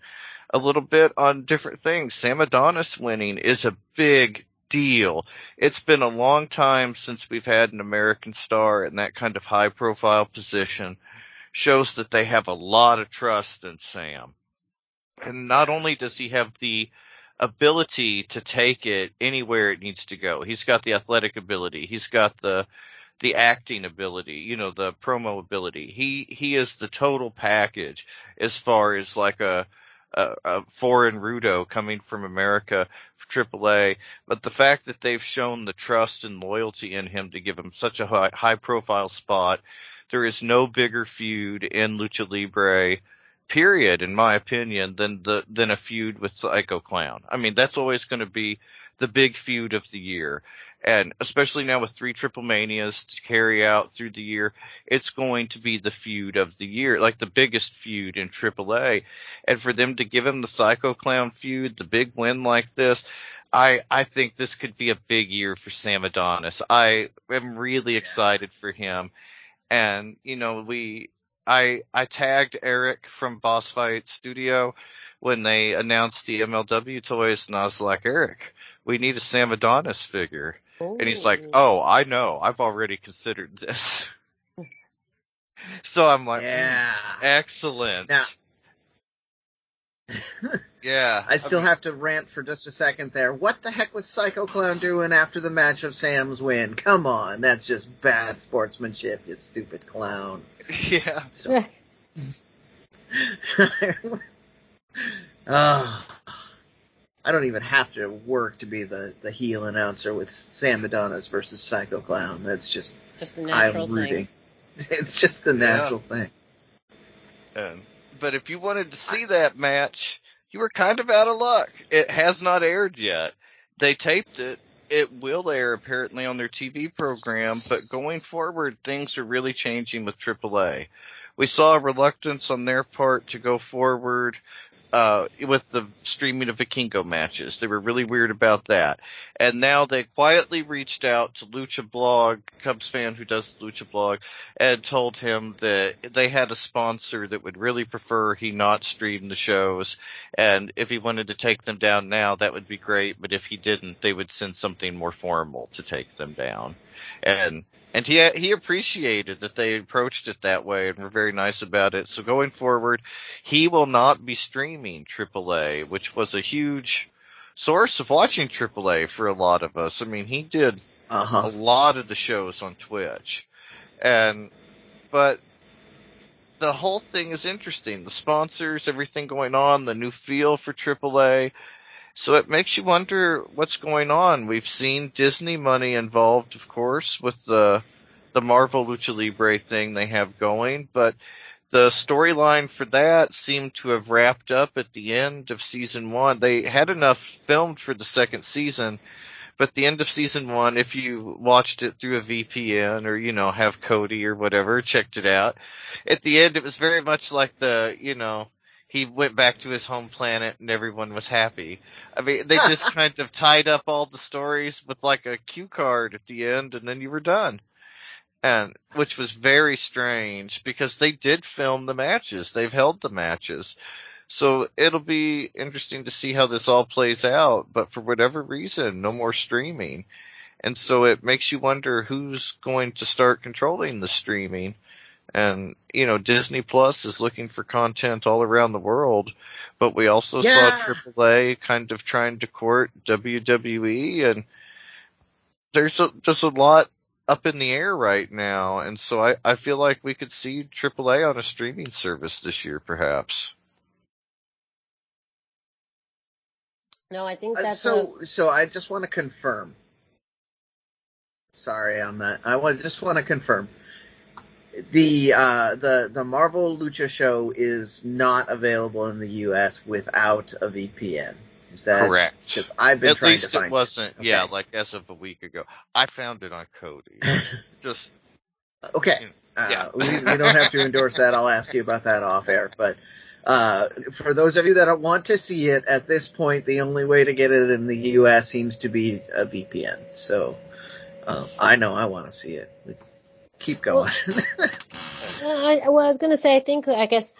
a little bit on different things. Sam Adonis winning is a big deal. It's been a long time since we've had an American star in that kind of high profile position. Shows that they have a lot of trust in Sam. And not only does he have the ability to take it anywhere it needs to go, he's got the athletic ability, he's got the acting ability, the promo ability. He is the total package as far as like a foreign Rudo coming from America for AAA. But the fact that they've shown the trust and loyalty in him to give him such a high profile spot, there is no bigger feud in Lucha Libre, period, in my opinion, than a feud with Psycho Clown. That's always going to be the big feud of the year. And especially now with 3 Triple Manias to carry out through the year, it's going to be the feud of the year, like the biggest feud in AAA. And for them to give him the Psycho Clown feud, the big win like this, I think this could be a big year for Sam Adonis. I am really excited for him. And, I tagged Eric from Boss Fight Studio when they announced the MLW toys, and I was like, Eric, we need a Sam Adonis figure. Ooh. And he's like, oh, I know. I've already considered this. So I'm like, yeah, excellent. Now, yeah. I still have to rant for just a second there. What the heck was Psycho Clown doing after the match of Sam's win? Come on, that's just bad sportsmanship, you stupid clown. Yeah. So, I don't even have to work to be the heel announcer with Sam Adonis versus Psycho Clown. That's just a natural thing. It's just a natural thing. But if you wanted to see that match, you were kind of out of luck. It has not aired yet. They taped it. It will air apparently on their TV program, but going forward, things are really changing with AAA. We saw a reluctance on their part to go forward with the streaming of Vikingo matches. They were really weird about that. And now they quietly reached out to Lucha Blog, Cubs fan who does Lucha Blog, and told him that they had a sponsor that would really prefer he not stream the shows. And if he wanted to take them down now, that would be great. But if he didn't, they would send something more formal to take them down. And he appreciated that they approached it that way and were very nice about it. So going forward, he will not be streaming AAA, which was a huge source of watching AAA for a lot of us. I mean, he did a lot of the shows on Twitch, but the whole thing is interesting. The sponsors, everything going on, the new feel for AAA. So it makes you wonder what's going on. We've seen Disney money involved, of course, with the Marvel Lucha Libre thing they have going, but the storyline for that seemed to have wrapped up at the end of season 1. They had enough filmed for the second season, but the end of season 1, if you watched it through a VPN or, have Cody or whatever, checked it out, at the end it was very much like he went back to his home planet and everyone was happy. I mean, they just kind of tied up all the stories with like a cue card at the end and then you were done. And which was very strange because they did film the matches. They've held the matches. So it'll be interesting to see how this all plays out. But for whatever reason, no more streaming. And so it makes you wonder who's going to start controlling the streaming. And, Disney Plus is looking for content all around the world. But we also saw AAA kind of trying to court WWE. And there's just a lot up in the air right now. And so I feel like we could see AAA on a streaming service this year, perhaps. No, I think that's so I just want to confirm. Sorry on that. Just want to confirm. The Marvel Lucha show is not available in the US without a VPN. Is that correct? Because I've been trying to find it. At least it wasn't. Okay. Yeah, like as of a week ago. I found it on Cody. Just okay. We don't have to endorse that. I'll ask you about that off air. But for those of you that want to see it, at this point, the only way to get it in the US seems to be a VPN. So I know I want to see it. Keep going. I was going to say, I guess,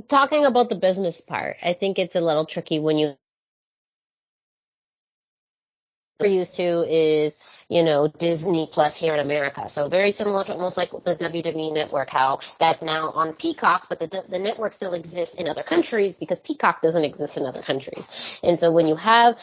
talking about the business part, I think it's a little tricky when we're used to is, Disney Plus here in America. So very similar to almost like the WWE Network, how that's now on Peacock, but the network still exists in other countries because Peacock doesn't exist in other countries. And so when you have,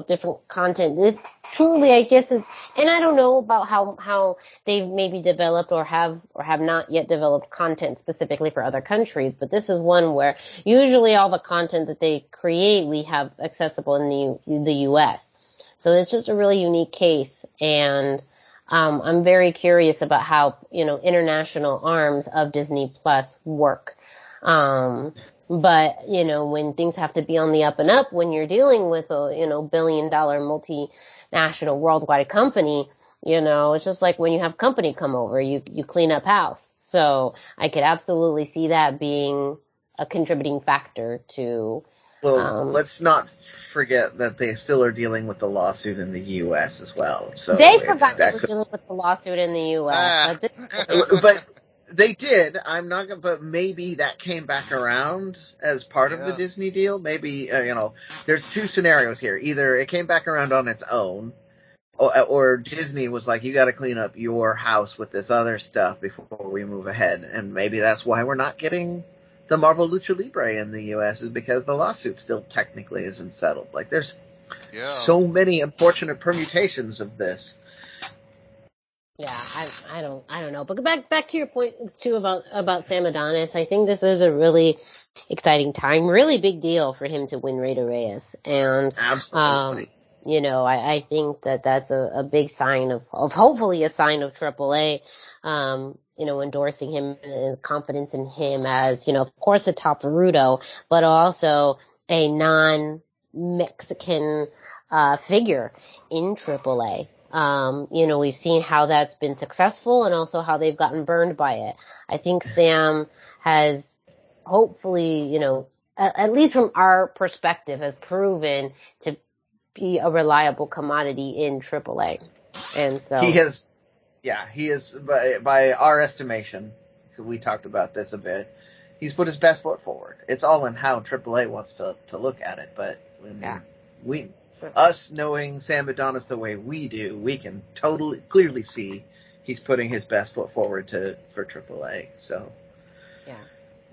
different content, this truly, I guess, is, and I don't know about how they've maybe developed or have not yet developed content specifically for other countries, but this is one where usually all the content that they create, we have accessible in the U.S. So it's just a really unique case, and I'm very curious about how, international arms of Disney Plus work. But, when things have to be on the up and up, when you're dealing with a, billion-dollar multinational worldwide company, it's just like when you have company come over, you clean up house. So I could absolutely see that being a contributing factor to. Well, let's not forget that they still are dealing with the lawsuit in the U.S. as well. So they forgot they were dealing with the lawsuit in the U.S. But they did. I'm not gonna. But maybe that came back around as part of the Disney deal. Maybe there's two scenarios here. Either it came back around on its own, or Disney was like, you got to clean up your house with this other stuff before we move ahead. And maybe that's why we're not getting the Marvel Lucha Libre in the U.S. is because the lawsuit still technically isn't settled. Like, there's so many unfortunate permutations of this. Yeah, I don't know. But back to your point too about Sam Adonis. I think this is a really exciting time, really big deal for him to win Rey de Reyes, and absolutely. I think that's a big sign of hopefully a sign of AAA. Endorsing him and confidence in him as, of course, a top Rudo, but also a non-Mexican figure in AAA. We've seen how that's been successful and also how they've gotten burned by it. I think Sam has hopefully, at least from our perspective, has proven to be a reliable commodity in AAA. And so he has. Yeah, he is, by our estimation, because we talked about this a bit, he's put his best foot forward. It's all in how AAA wants to look at it, but us knowing Sam Adonis the way we do, we can clearly see he's putting his best foot forward for AAA. So yeah,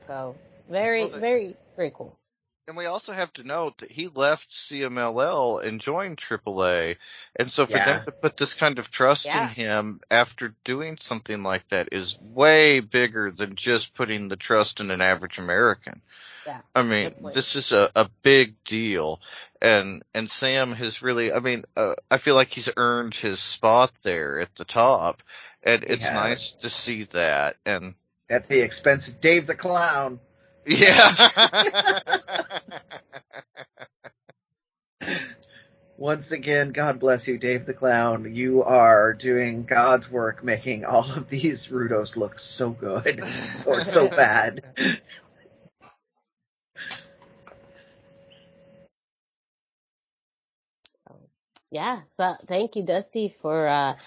so very, very, very cool. And we also have to note that he left CMLL and joined AAA. And so for them to put this kind of trust in him after doing something like that is way bigger than just putting the trust in an average American. Yeah. I mean, this is a big deal. And Sam has really, I feel like he's earned his spot there at the top. And it's nice to see that. And at the expense of Dave the Clown. Yeah. Once again, God bless you, Dave the Clown. You are doing God's work, making all of these Rudos look so good or so bad. But thank you, Dusty, for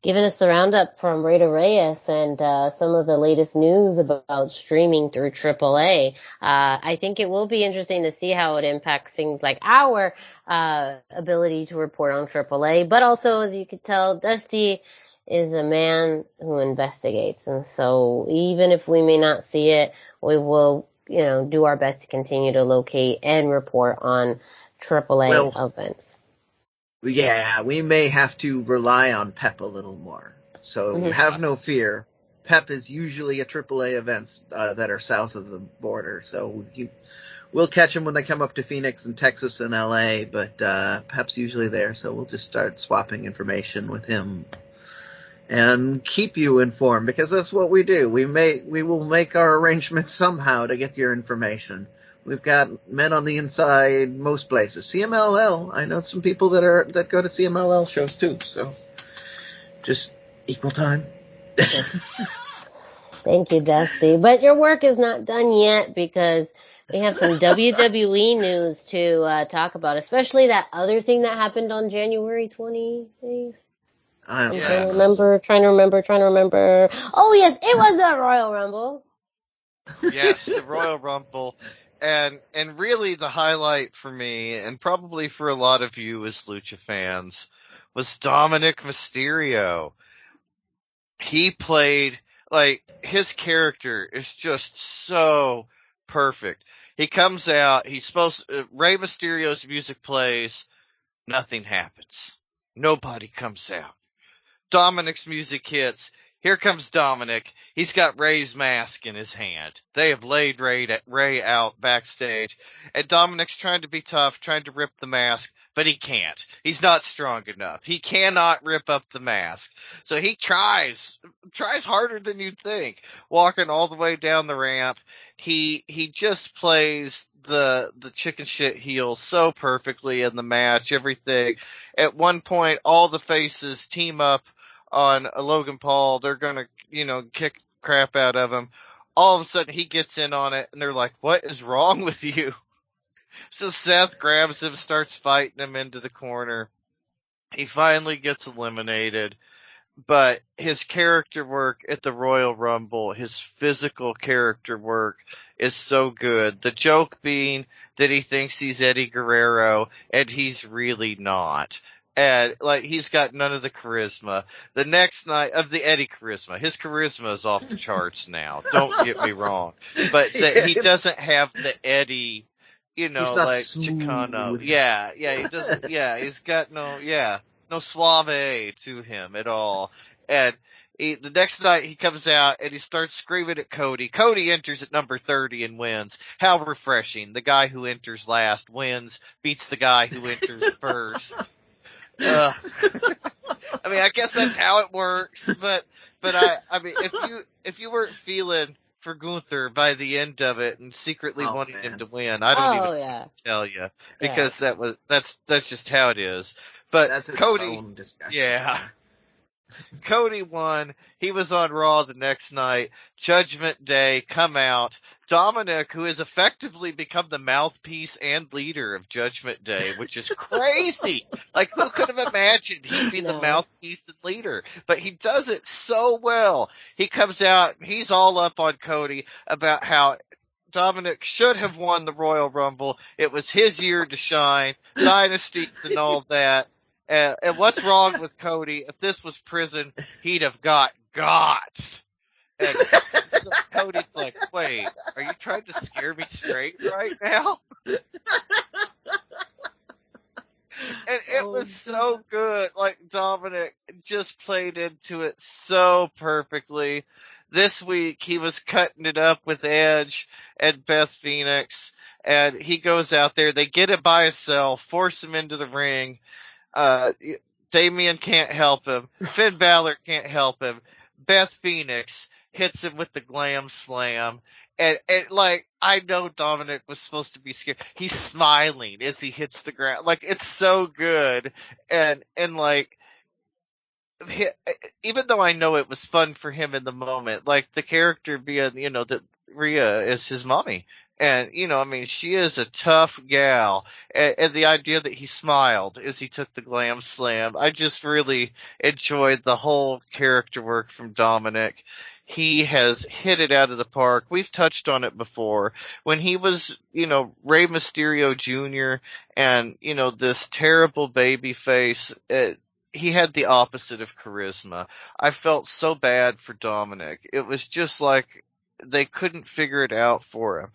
giving us the roundup from Raider Reyes and some of the latest news about streaming through AAA. I think it will be interesting to see how it impacts things like our ability to report on AAA. But also, as you could tell, Dusty is a man who investigates. And so even if we may not see it, we will, do our best to continue to locate and report on AAA events. Yeah, we may have to rely on Pep a little more. So have no fear. Pep is usually at AAA events that are south of the border. So we'll catch them when they come up to Phoenix and Texas and LA, but Pep's usually there. So we'll just start swapping information with him and keep you informed, because that's what we do. We will make our arrangements somehow to get your information. We've got men on the inside most places. CMLL, I know some people that go to CMLL shows too, so just equal time. Thank you, Dusty. But your work is not done yet, because we have some WWE news to talk about, especially that other thing that happened on January 28th. I'm trying to remember. Oh, yes, it was the Royal Rumble. Yes, the Royal Rumble. And really the highlight for me, and probably for a lot of you as Lucha fans, was Dominik Mysterio. He played, his character is just so perfect. He comes out, Rey Mysterio's music plays, nothing happens. Nobody comes out. Dominik's music hits. Here comes Dominik. He's got Rey's mask in his hand. They have laid Rey out backstage. And Dominik's trying to be tough, trying to rip the mask, but he can't. He's not strong enough. He cannot rip up the mask. So he tries harder than you'd think, walking all the way down the ramp. He just plays the chicken shit heel so perfectly in the match, everything. At one point, all the faces team up on Logan Paul. They're gonna, kick crap out of him. All of a sudden he gets in on it and they're like, what is wrong with you? So Seth grabs him, starts fighting him into the corner. He finally gets eliminated, but his character work at the Royal Rumble, his physical character work is so good. The joke being that he thinks he's Eddie Guerrero and he's really not. And, he's got none of the charisma. The next night of the Eddie charisma, his charisma is off the charts now. Don't get me wrong. But he doesn't have the Eddie, Chicano. Yeah, he doesn't, he's got no suave to him at all. And the next night he comes out and he starts screaming at Cody. Cody enters at number 30 and wins. How refreshing. The guy who enters last wins, beats the guy who enters first. I guess that's how it works, but if you weren't feeling for Gunther by the end of it and secretly wanting him to win, I don't even tell you, because that's just how it is. But that's Cody, Cody won. He was on Raw the next night. Judgment Day come out. Dominik, who has effectively become the mouthpiece and leader of Judgment Day, which is crazy. Who could have imagined he'd be the mouthpiece and leader? But he does it so well. He comes out, he's all up on Cody about how Dominik should have won the Royal Rumble. It was his year to shine. Dynasty and all that. And what's wrong with Cody? If this was prison, he'd have got. And Cody's like, wait, are you trying to scare me straight right now? And it was so good. Like, Dominik just played into it so perfectly. This week, he was cutting it up with Edge and Beth Phoenix, and he goes out there. They get it by himself, force him into the ring. Damian can't help him. Finn Balor can't help him. Beth Phoenix hits him with the glam slam. And like, I know Dominik was supposed to be scared. He's smiling as he hits the ground. Like, it's so good. And like, even though I know it was fun for him in the moment, like the character being, that Rhea is his mommy. And, I mean, she is a tough gal. And the idea that he smiled as he took the glam slam, I just really enjoyed the whole character work from Dominik. He has hit it out of the park. We've touched on it before. When he was, Rey Mysterio Jr. and, this terrible baby face, he had the opposite of charisma. I felt so bad for Dominik. It was just like they couldn't figure it out for him.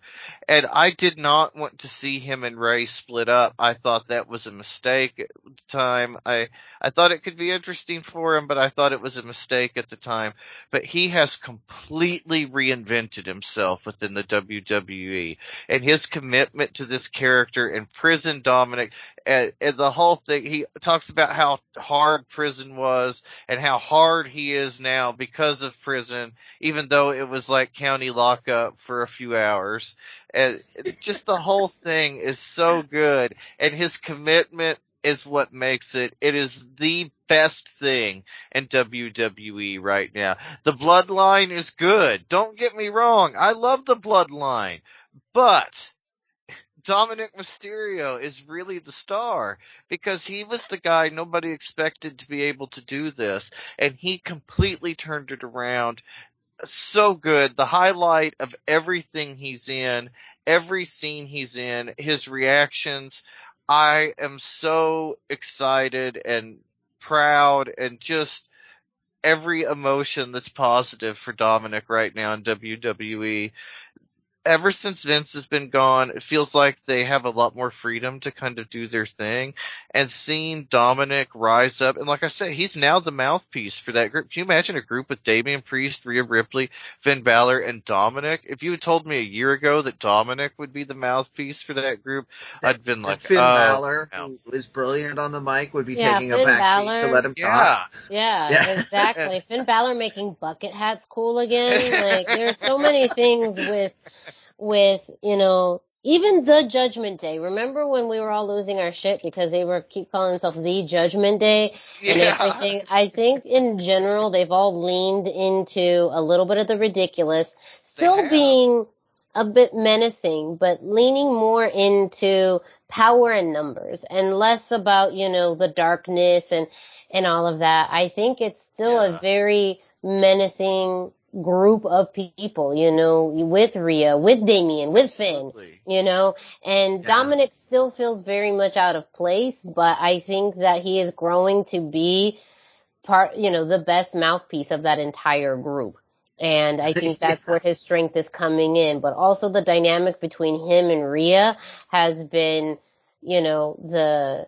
And I did not want to see him and Rey split up. I thought that was a mistake at the time. I thought it could be interesting for him, but I thought it was a mistake at the time. But he has completely reinvented himself within the WWE. And his commitment to this character and prison Dominik, and the whole thing, he talks about how hard prison was and how hard he is now because of prison, even though it was like county lockup for a few hours. And just the whole thing is so good. And his commitment is what makes it. It is the best thing in WWE right now. The Bloodline is good. Don't get me wrong. I love the Bloodline. But Dominik Mysterio is really the star because he was the guy nobody expected to be able to do this, and he completely turned it around. So good. The highlight of everything he's in, every scene he's in, his reactions. I am so excited and proud and just every emotion that's positive for Dominik right now in WWE. Ever since Vince has been gone, it feels like they have a lot more freedom to kind of do their thing. And seeing Dominik rise up, and like I said, he's now the mouthpiece for that group. Can you imagine a group with Damian Priest, Rhea Ripley, Finn Balor, and Dominik? If you had told me a year ago that Dominik would be the mouthpiece for that group, I'd been like, Finn oh, Balor, no. who is brilliant on the mic, would be Yeah, taking a Finn back Balor. seat to let him Yeah. talk. Yeah, exactly. Finn Balor making bucket hats cool again. Like, there's so many things with, even the Judgment Day. Remember when we were all losing our shit because they keep calling themselves the Judgment Day and everything? I think in general they've all leaned into a little bit of the ridiculous, still being a bit menacing, but leaning more into power and numbers and less about, the darkness and all of that. I think it's still a very menacing group of people, with Rhea, with Damian, with Finn, and Dominik still feels very much out of place, but I think that he is growing to be the best mouthpiece of that entire group. And I think that's where his strength is coming in. But also the dynamic between him and Rhea has been, the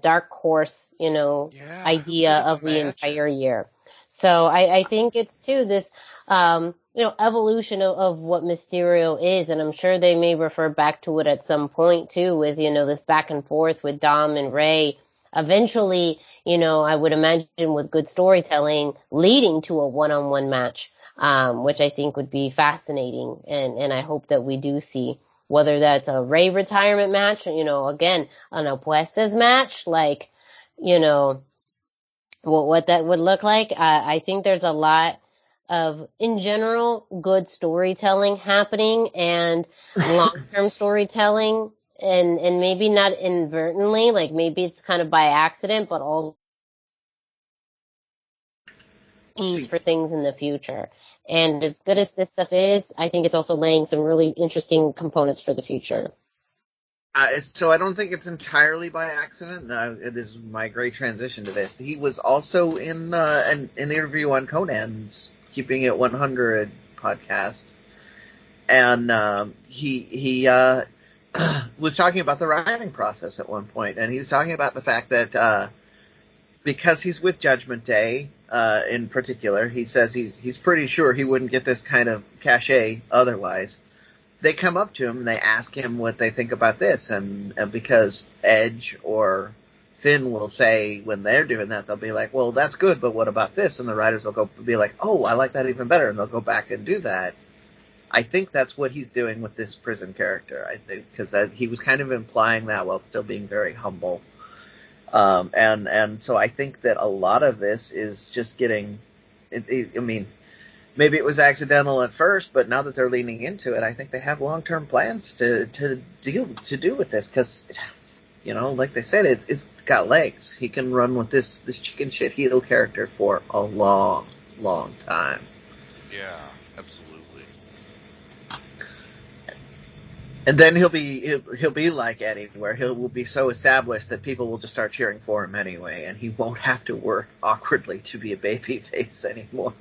dark horse, idea of the entire year. So I think it's too this, evolution of what Mysterio is. And I'm sure they may refer back to it at some point too with, this back and forth with Dom and Rey. Eventually, I would imagine with good storytelling leading to a one-on-one match, which I think would be fascinating. And I hope that we do see, whether that's a Rey retirement match, again, an apuestas match, like, what that would look like. I think there's a lot of, in general, good storytelling happening and long-term storytelling. And maybe not inadvertently, like maybe it's kind of by accident, but also needs for things in the future. And as good as this stuff is, I think it's also laying some really interesting components for the future. So I don't think it's entirely by accident. This is my great transition to this. He was also in an interview on Conan's Keeping It 100 podcast, and he was talking about the writing process at one point, and he was talking about the fact that because he's with Judgment Day in particular, he says he's pretty sure he wouldn't get this kind of cachet otherwise. They come up to him and they ask him what they think about this, and because Edge or Finn will say when they're doing that, they'll be like, well, that's good, but what about this? And the writers will be like, oh, I like that even better, and they'll go back and do that. I think that's what he's doing with this prison character, I think, because he was kind of implying that while still being very humble. And so I think that a lot of this is just getting, I mean, maybe it was accidental at first, but now that they're leaning into it, I think they have long-term plans to do with this, because, you know, like they said, it's got legs. He can run with this chicken shit heel character for a long, long time. Yeah, absolutely. And then he'll be like Eddie, where he will be so established that people will just start cheering for him anyway, and he won't have to work awkwardly to be a babyface anymore.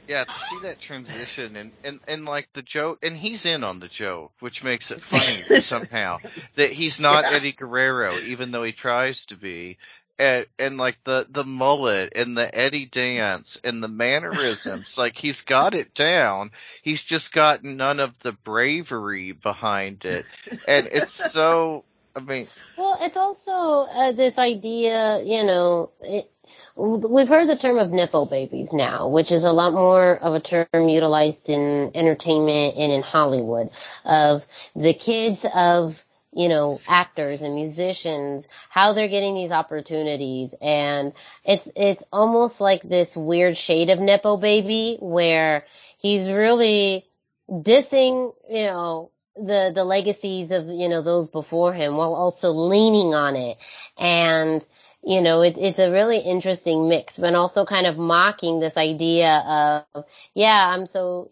Yeah, to see that transition and like the joke, and he's in on the joke, which makes it funny somehow that he's not Eddie Guerrero, even though he tries to be. And like the mullet and the Eddie dance and the mannerisms, like he's got it down. He's just got none of the bravery behind it. And it's so, I mean. Well, it's also this idea, you know, we've heard the term of nipple babies now, which is a lot more of a term utilized in entertainment and in Hollywood, of the kids of, you know, actors and musicians, how they're getting these opportunities. And it's almost like this weird shade of Nepo baby where he's really dissing, you know, the legacies of, you know, those before him while also leaning on it. And, you know, it's a really interesting mix, but also kind of mocking this idea of, yeah, I'm so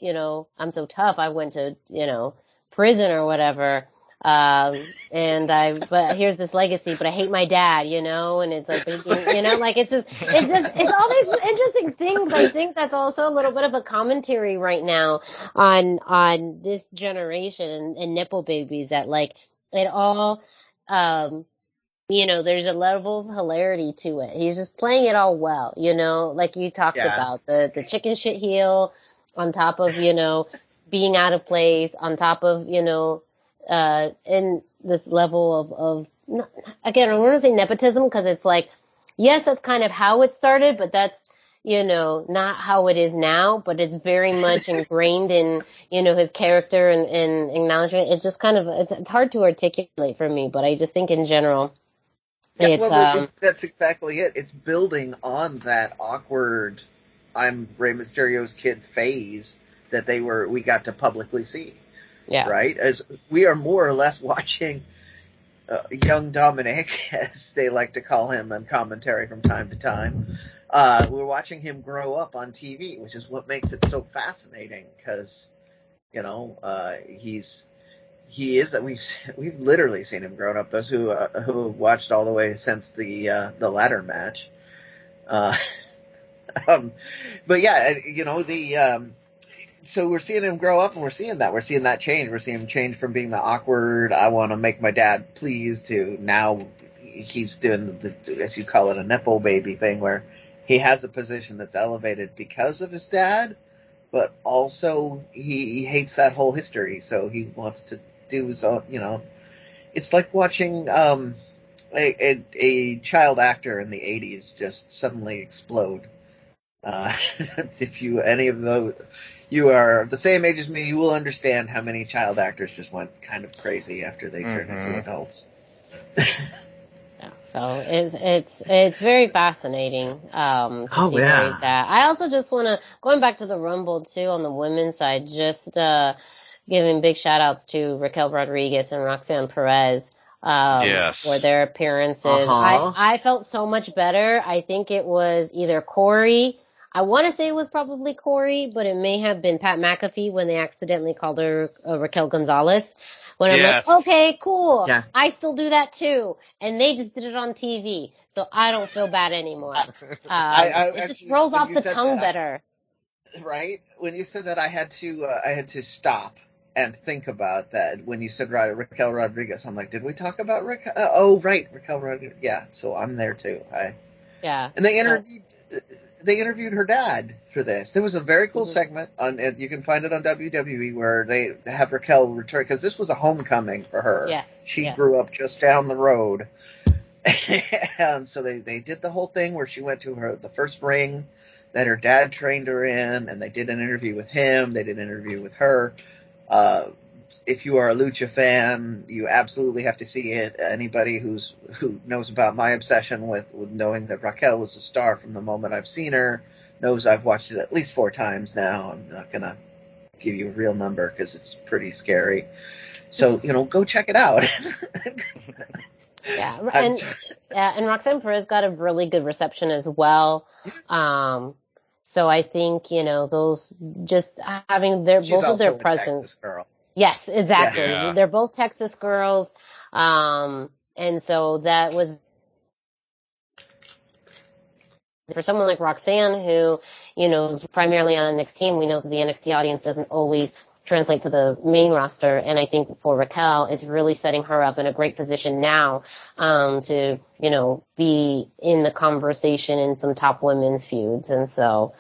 tough. I went to, you know, prison or whatever. But here's this legacy, but I hate my dad, you know, and it's like, you know, like it's all these interesting things. I think that's also a little bit of a commentary right now on this generation and nipple babies, that like it all, you know, there's a level of hilarity to it. He's just playing it all well, you know, like you talked about the chicken shit heel on top of, you know, being out of place, on top of, you know, in this level of again, I don't want to say nepotism, because it's like, yes, that's kind of how it started, but that's, you know, not how it is now, but it's very much ingrained in, you know, his character and acknowledgement. It's just kind of, it's hard to articulate for me, but I just think in general, that's exactly it. It's building on that awkward, I'm Rey Mysterio's kid phase that we got to publicly see. Yeah. Right? As we are more or less watching young Dominik, as they like to call him in commentary from time to time. We're watching him grow up on TV, which is what makes it so fascinating, because, you know, we've literally seen him grown up. Those who watched all the way since the ladder match. But yeah, you know, so we're seeing him grow up, and we're seeing that change. We're seeing him change from being the awkward, I want to make my dad pleased, to now he's doing the, as you call it, a nipple baby thing, where he has a position that's elevated because of his dad, but also he hates that whole history, so he wants to do so, you know. It's like watching a child actor in the 80s just suddenly explode. If you are the same age as me, you will understand how many child actors just went kind of crazy after they turned into adults. Yeah, so it's very fascinating to see where he's at. I also just want to, going back to the Rumble too, on the women's side, just giving big shout outs to Raquel Rodriguez and Roxanne Perez for their appearances. I felt so much better. I think it was either Corey. I want to say it was probably Corey, but it may have been Pat McAfee when they accidentally called her Raquel Gonzalez. When I'm like, okay, cool. Yeah. I still do that too. And they just did it on TV. So I don't feel bad anymore. It just rolls off the tongue better. Right? When you said that, I had to stop and think about that. When you said Raquel Rodriguez, I'm like, did we talk about Raquel? Oh, right, Raquel Rodriguez. Yeah, so I'm there too. Yeah. And they interviewed her dad for this. There was a very cool segment and you can find it on WWE where they have Raquel return because this was a homecoming for her. Yes. She grew up just down the road, and so they did the whole thing where she went to the first ring that her dad trained her in, and they did an interview with him. They did an interview with her. If you are a Lucha fan, you absolutely have to see it. Anybody who knows about my obsession with knowing that Raquel was a star from the moment I've seen her knows I've watched it at least 4 times now. I'm not going to give you a real number because it's pretty scary. So, go check it out. Yeah, and Roxanne Perez got a really good reception as well. So I think, those just having both of their presence. Texas girl. Yes, exactly. Yeah. They're both Texas girls. And so that was for someone like Roxanne who, is primarily on NXT, and we know that the NXT audience doesn't always translate to the main roster. And I think for Raquel, it's really setting her up in a great position now, to, be in the conversation in some top women's feuds. And so,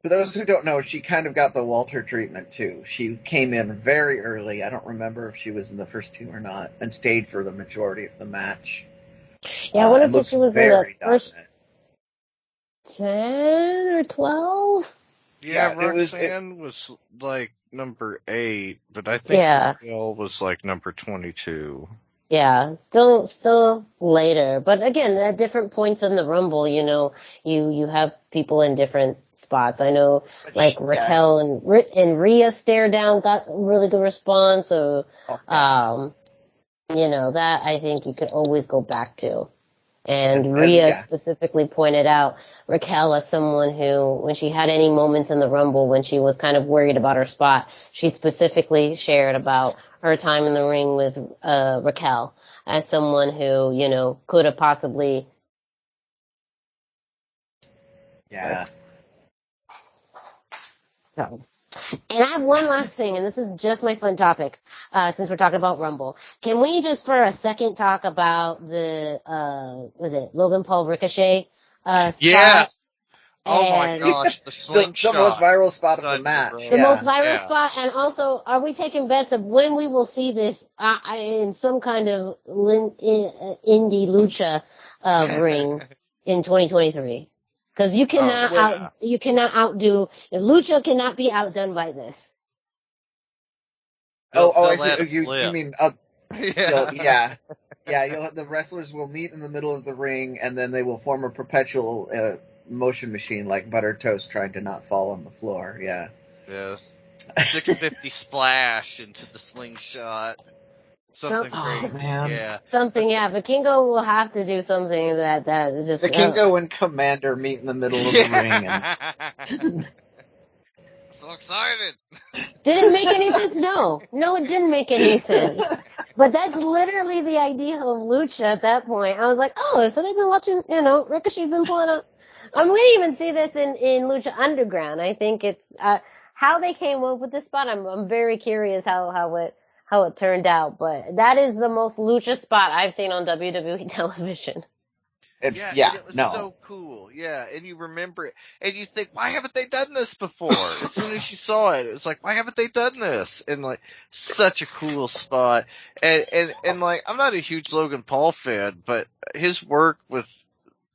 for those who don't know, she kind of got the Walter treatment too. She came in very early. I don't remember if she was in the first 2 or not, and stayed for the majority of the match. Yeah, I want to say she was in the first dominant. 10 or 12. Yeah, Roxanne was like number 8, but I think Raquel was like number 22. Yeah, still later. But again, at different points in the Rumble, you have people in different spots. I know, like Raquel and Rhea stare down got a really good response. So, that I think you could always go back to. And Rhea specifically pointed out Raquel as someone who, when she had any moments in the Rumble, when she was kind of worried about her spot, she specifically shared about her time in the ring with Raquel as someone who, could have possibly. Yeah. So. And I have one last thing, and this is just my fun topic, since we're talking about Rumble. Can we just for a second talk about the, Logan Paul Ricochet, Yes. Oh my gosh, the slingshot. The most viral spot of the match. The most viral spot, and also, are we taking bets of when we will see this, in some kind of indie lucha, ring in 2023? Because you cannot Lucha cannot be outdone by this. You mean, yeah, the wrestlers will meet in the middle of the ring, and then they will form a perpetual motion machine like buttered toast trying to not fall on the floor, yeah. Yeah. 650 splash into the slingshot. Something crazy. Man. Yeah. Something, yeah. Vikingo will have to do something that just. Vikingo and Commander meet in the middle of the ring. And... So excited. Did it make any sense? No, it didn't make any sense. But that's literally the idea of Lucha at that point. I was like, oh, so they've been watching, Ricochet's been pulling up. We didn't even see this in Lucha Underground. I think it's how they came up with this spot. I'm very curious how it turned out, but that is the most Lucha spot I've seen on WWE television. It was so cool. Yeah, and you remember it, and you think, why haven't they done this before? As soon as you saw it, it's like, why haven't they done this? And like, such a cool spot. And like, I'm not a huge Logan Paul fan, but his work with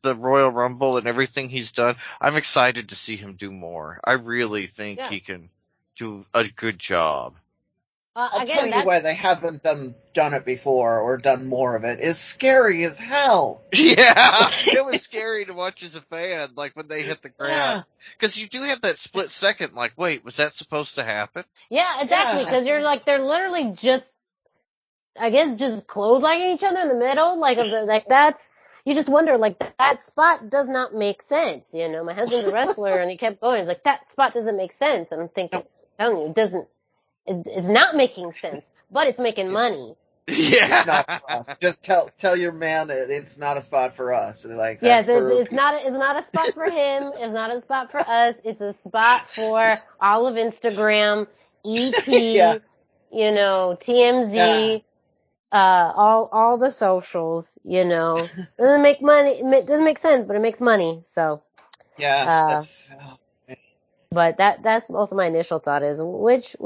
the Royal Rumble and everything he's done, I'm excited to see him do more. I really think he can do a good job. I'll tell you why they haven't done it before or done more of it. It's scary as hell. Yeah, it was scary to watch as a fan, like when they hit the ground. Because you do have that split second, like, wait, was that supposed to happen? Yeah, exactly, because you're like, they're literally just clotheslining each other in the middle, that's, you just wonder, that spot does not make sense, My husband's a wrestler, and he kept going, he's like, that spot doesn't make sense, and I'm thinking, I'm telling you, it doesn't. It's not making sense, but it's making money. Yeah. It's not for us. Just tell your man that it's not a spot for us. Like, Yes, that's for it's not a spot for him. It's not a spot for us. It's a spot for all of Instagram, ET, Yeah. TMZ, all the socials. Doesn't make money. It doesn't make sense, but it makes money. So, Yeah. but that's also my initial thought is which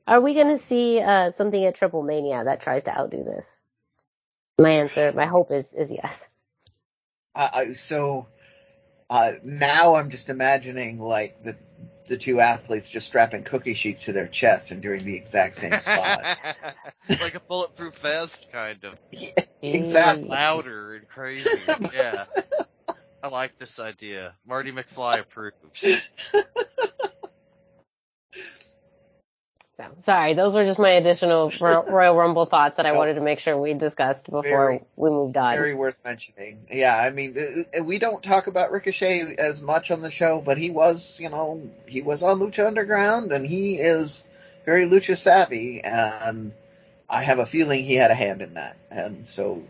are we going to see something at Triple Mania that tries to outdo this? My hope is yes. So now I'm just imagining like the two athletes just strapping cookie sheets to their chest and doing the exact same spot. Like a bulletproof vest, kind of. Yeah, exactly. Louder and crazy. Yeah. I like this idea. Marty McFly approves. So, sorry, those were just my additional Royal Rumble thoughts that I wanted to make sure we discussed before we moved on. Very worth mentioning. Yeah, I mean, we don't talk about Ricochet as much on the show, but he was on Lucha Underground, and he is very Lucha savvy, and I have a feeling he had a hand in that. And so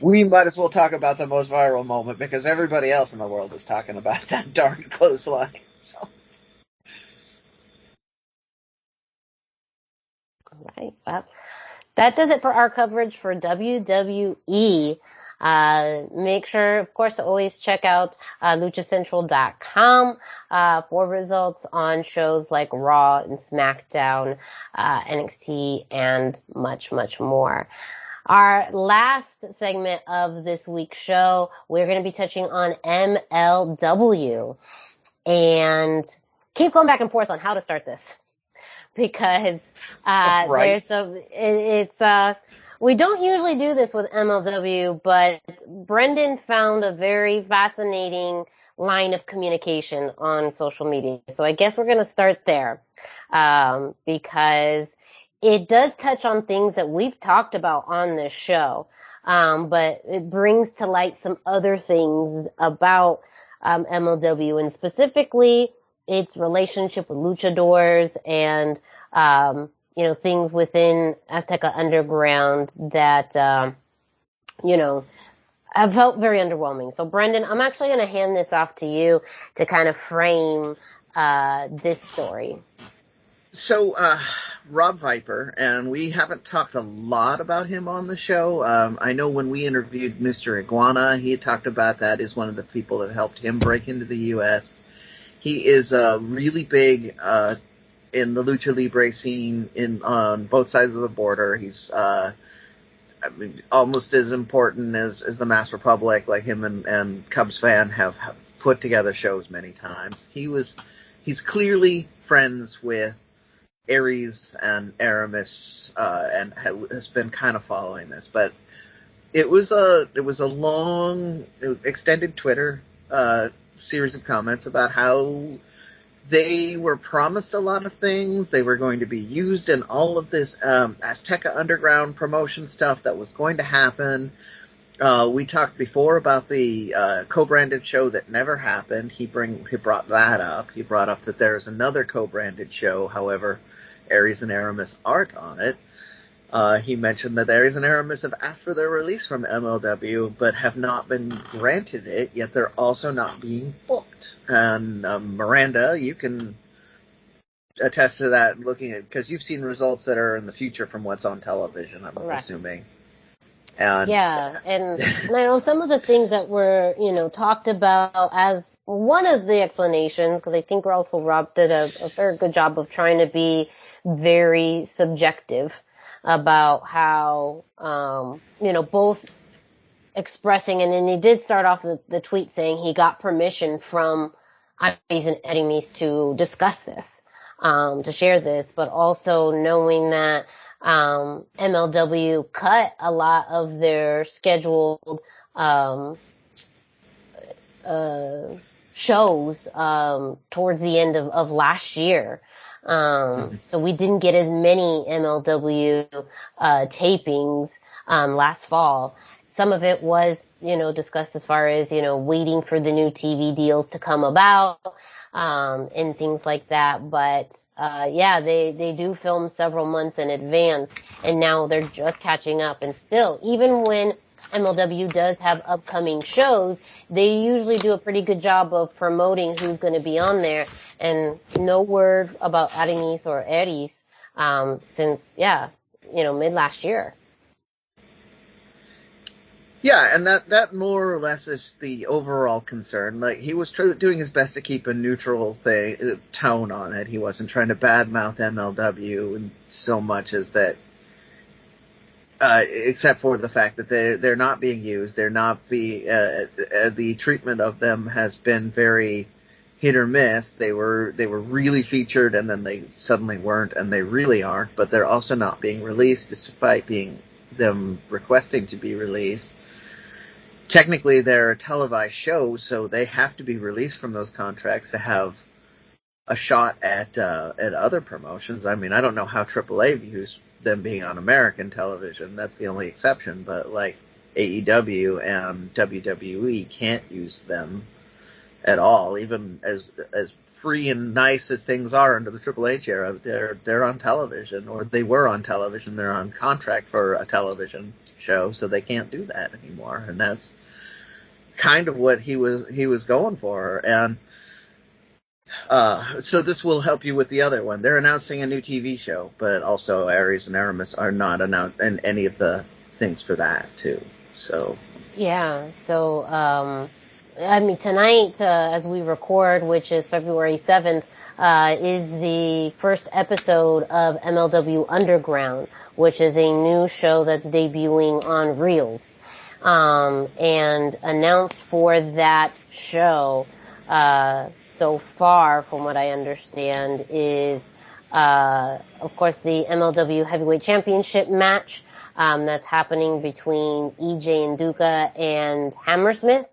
we might as well talk about the most viral moment because everybody else in the world is talking about that darn clothesline. So. Right. Well, that does it for our coverage for WWE. Make sure, of course, to always check out luchacentral.com for results on shows like Raw and SmackDown, NXT, and much, much more. Our last segment of this week's show, we're going to be touching on MLW. And keep going back and forth on how to start this. Because there's we don't usually do this with MLW, but Brendan found a very fascinating line of communication on social media. So I guess we're going to start there because it does touch on things that we've talked about on this show, but it brings to light some other things about MLW, and specifically its relationship with luchadors and, things within Azteca Underground that, have felt very underwhelming. So Brendan, I'm actually going to hand this off to you to kind of frame, this story. So, Rob Viper, and we haven't talked a lot about him on the show. I know when we interviewed Mr. Iguana, he had talked about that as one of the people that helped him break into the U.S. He is really big in the Lucha Libre scene on both sides of the border. He's almost as important as the Mass Republic. Like him and Cubs fan have put together shows many times. He's clearly friends with Arez and Aramis and has been kind of following this. But it was a long, extended Twitter series of comments about how they were promised a lot of things. They were going to be used in all of this Azteca Underground promotion stuff that was going to happen. We talked before about the co-branded show that never happened. He brought that up. He brought up that there's another co-branded show. However, Arez and Aramis aren't on it. He mentioned that Arez and Aramis have asked for their release from MLW, but have not been granted it, yet they're also not being booked. And Miranda, you can attest to that looking at, because you've seen results that are in the future from what's on television, I'm assuming. And and I know some of the things that were, talked about as one of the explanations, because I think also Rob did a very good job of trying to be very subjective about how, both expressing, and then he did start off the tweet saying he got permission from Arez and Aramis to discuss this, to share this, but also knowing that MLW cut a lot of their scheduled shows towards the end of last year. So we didn't get as many MLW tapings last fall. Some of it was, discussed as far as, waiting for the new TV deals to come about. and things like that. But, yeah, they do film several months in advance, and now they're just catching up. And still, even when MLW does have upcoming shows, they usually do a pretty good job of promoting who's going to be on there. And no word about Aramis or Arez, since, mid last year. Yeah, and that more or less is the overall concern. Like, he was doing his best to keep a neutral tone on it. He wasn't trying to badmouth MLW and so much as that, except for the fact that they're not being used. The treatment of them has been very hit or miss. They were really featured, and then they suddenly weren't, and they really aren't. But they're also not being released, despite them requesting to be released. Technically, they're a televised show, so they have to be released from those contracts to have a shot at other promotions. I mean, I don't know how AAA views them being on American television. That's the only exception. But like AEW and WWE can't use them at all, even as free and nice as things are under the Triple H era. They're on television, or they were on television. They're on contract for a television show, so they can't do that anymore. And that's kind of what he was going for. And so this will help you with the other one. They're announcing a new TV show, but also Arez and Aramis are not announced, and any of the things for that too. So yeah. So tonight, as we record, which is February 7th, is the first episode of MLW Underground, which is a new show that's debuting on Reels. And announced for that show, so far, from what I understand, is, of course, the MLW Heavyweight Championship match, that's happening between EJ Nduka and Hammersmith.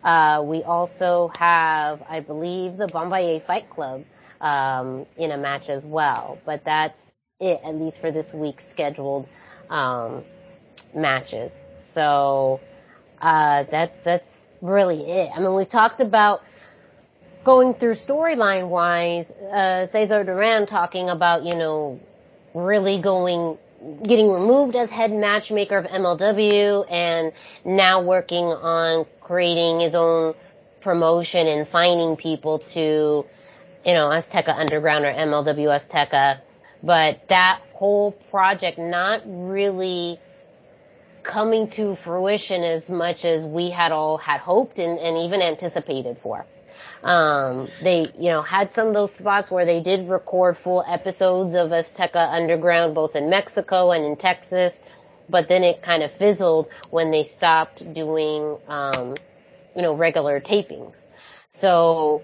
We also have, I believe, the Bombaye Fight Club, in a match as well. But that's it, at least for this week's scheduled, matches. So, that's really it. I mean, we talked about going through storyline wise, Cesar Duran talking about, really getting removed as head matchmaker of MLW and now working on creating his own promotion and signing people to, Azteca Underground or MLW Azteca. But that whole project not really coming to fruition as much as we had all had hoped and even anticipated for. They, had some of those spots where they did record full episodes of Azteca Underground, both in Mexico and in Texas, but then it kind of fizzled when they stopped doing, regular tapings. So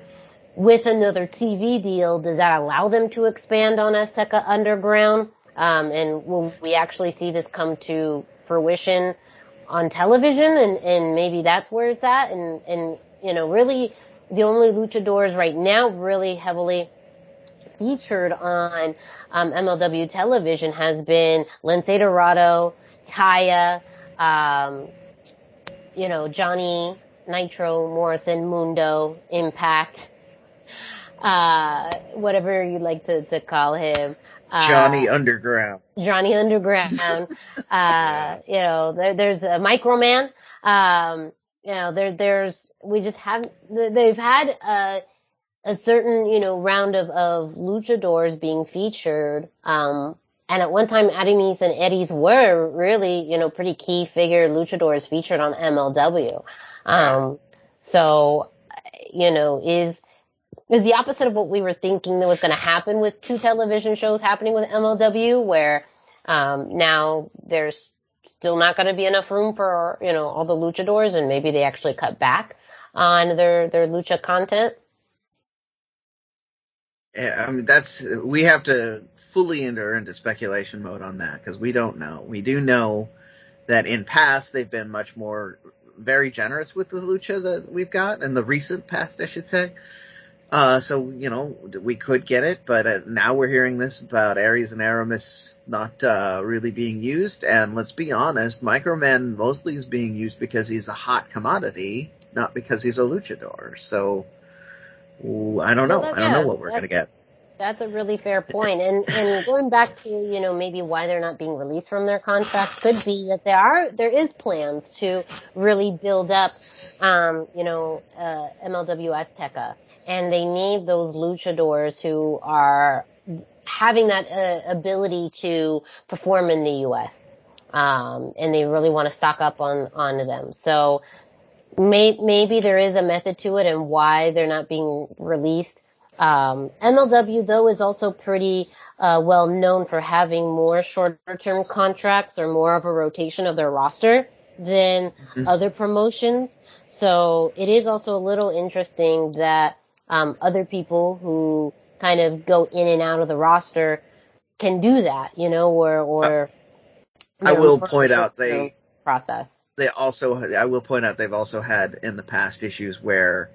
with another TV deal, does that allow them to expand on Azteca Underground? And will we actually see this come to fruition on television? And maybe that's where it's at. And really, the only luchadors right now really heavily featured on MLW television has been Lince Dorado, Taya, Johnny Nitro, Morrison, Mundo, Impact, whatever you'd like to call him. Johnny Underground. Johnny Underground. There's a Microman. They've had a certain, round of luchadors being featured. And at one time, Aramis and Arez were really, pretty key figure luchadors featured on MLW. So, is the opposite of what we were thinking that was going to happen with two television shows happening with MLW, where now there's still not going to be enough room for, all the luchadors, and maybe they actually cut back on their lucha content? Yeah, I mean, we have to fully enter into speculation mode on that, because we don't know. We do know that in past they've been much more very generous with the lucha that we've got, in the recent past, I should say. So, we could get it, but now we're hearing this about Arez and Aramis not really being used, and let's be honest, Microman mostly is being used because he's a hot commodity, not because he's a luchador. So, Ooh, I don't know. I don't know what we're going to get. That's a really fair point. And going back to, maybe why they're not being released from their contracts could be that there is plans to really build up, MLW Azteca. And they need those luchadors who are having that ability to perform in the U.S. And they really want to stock up on them. So maybe there is a method to it and why they're not being released. MLW though is also pretty well known for having more shorter term contracts or more of a rotation of their roster than other promotions. So it is also a little interesting that other people who kind of go in and out of the roster can do that, or I will point out process. I will point out they've also had in the past issues where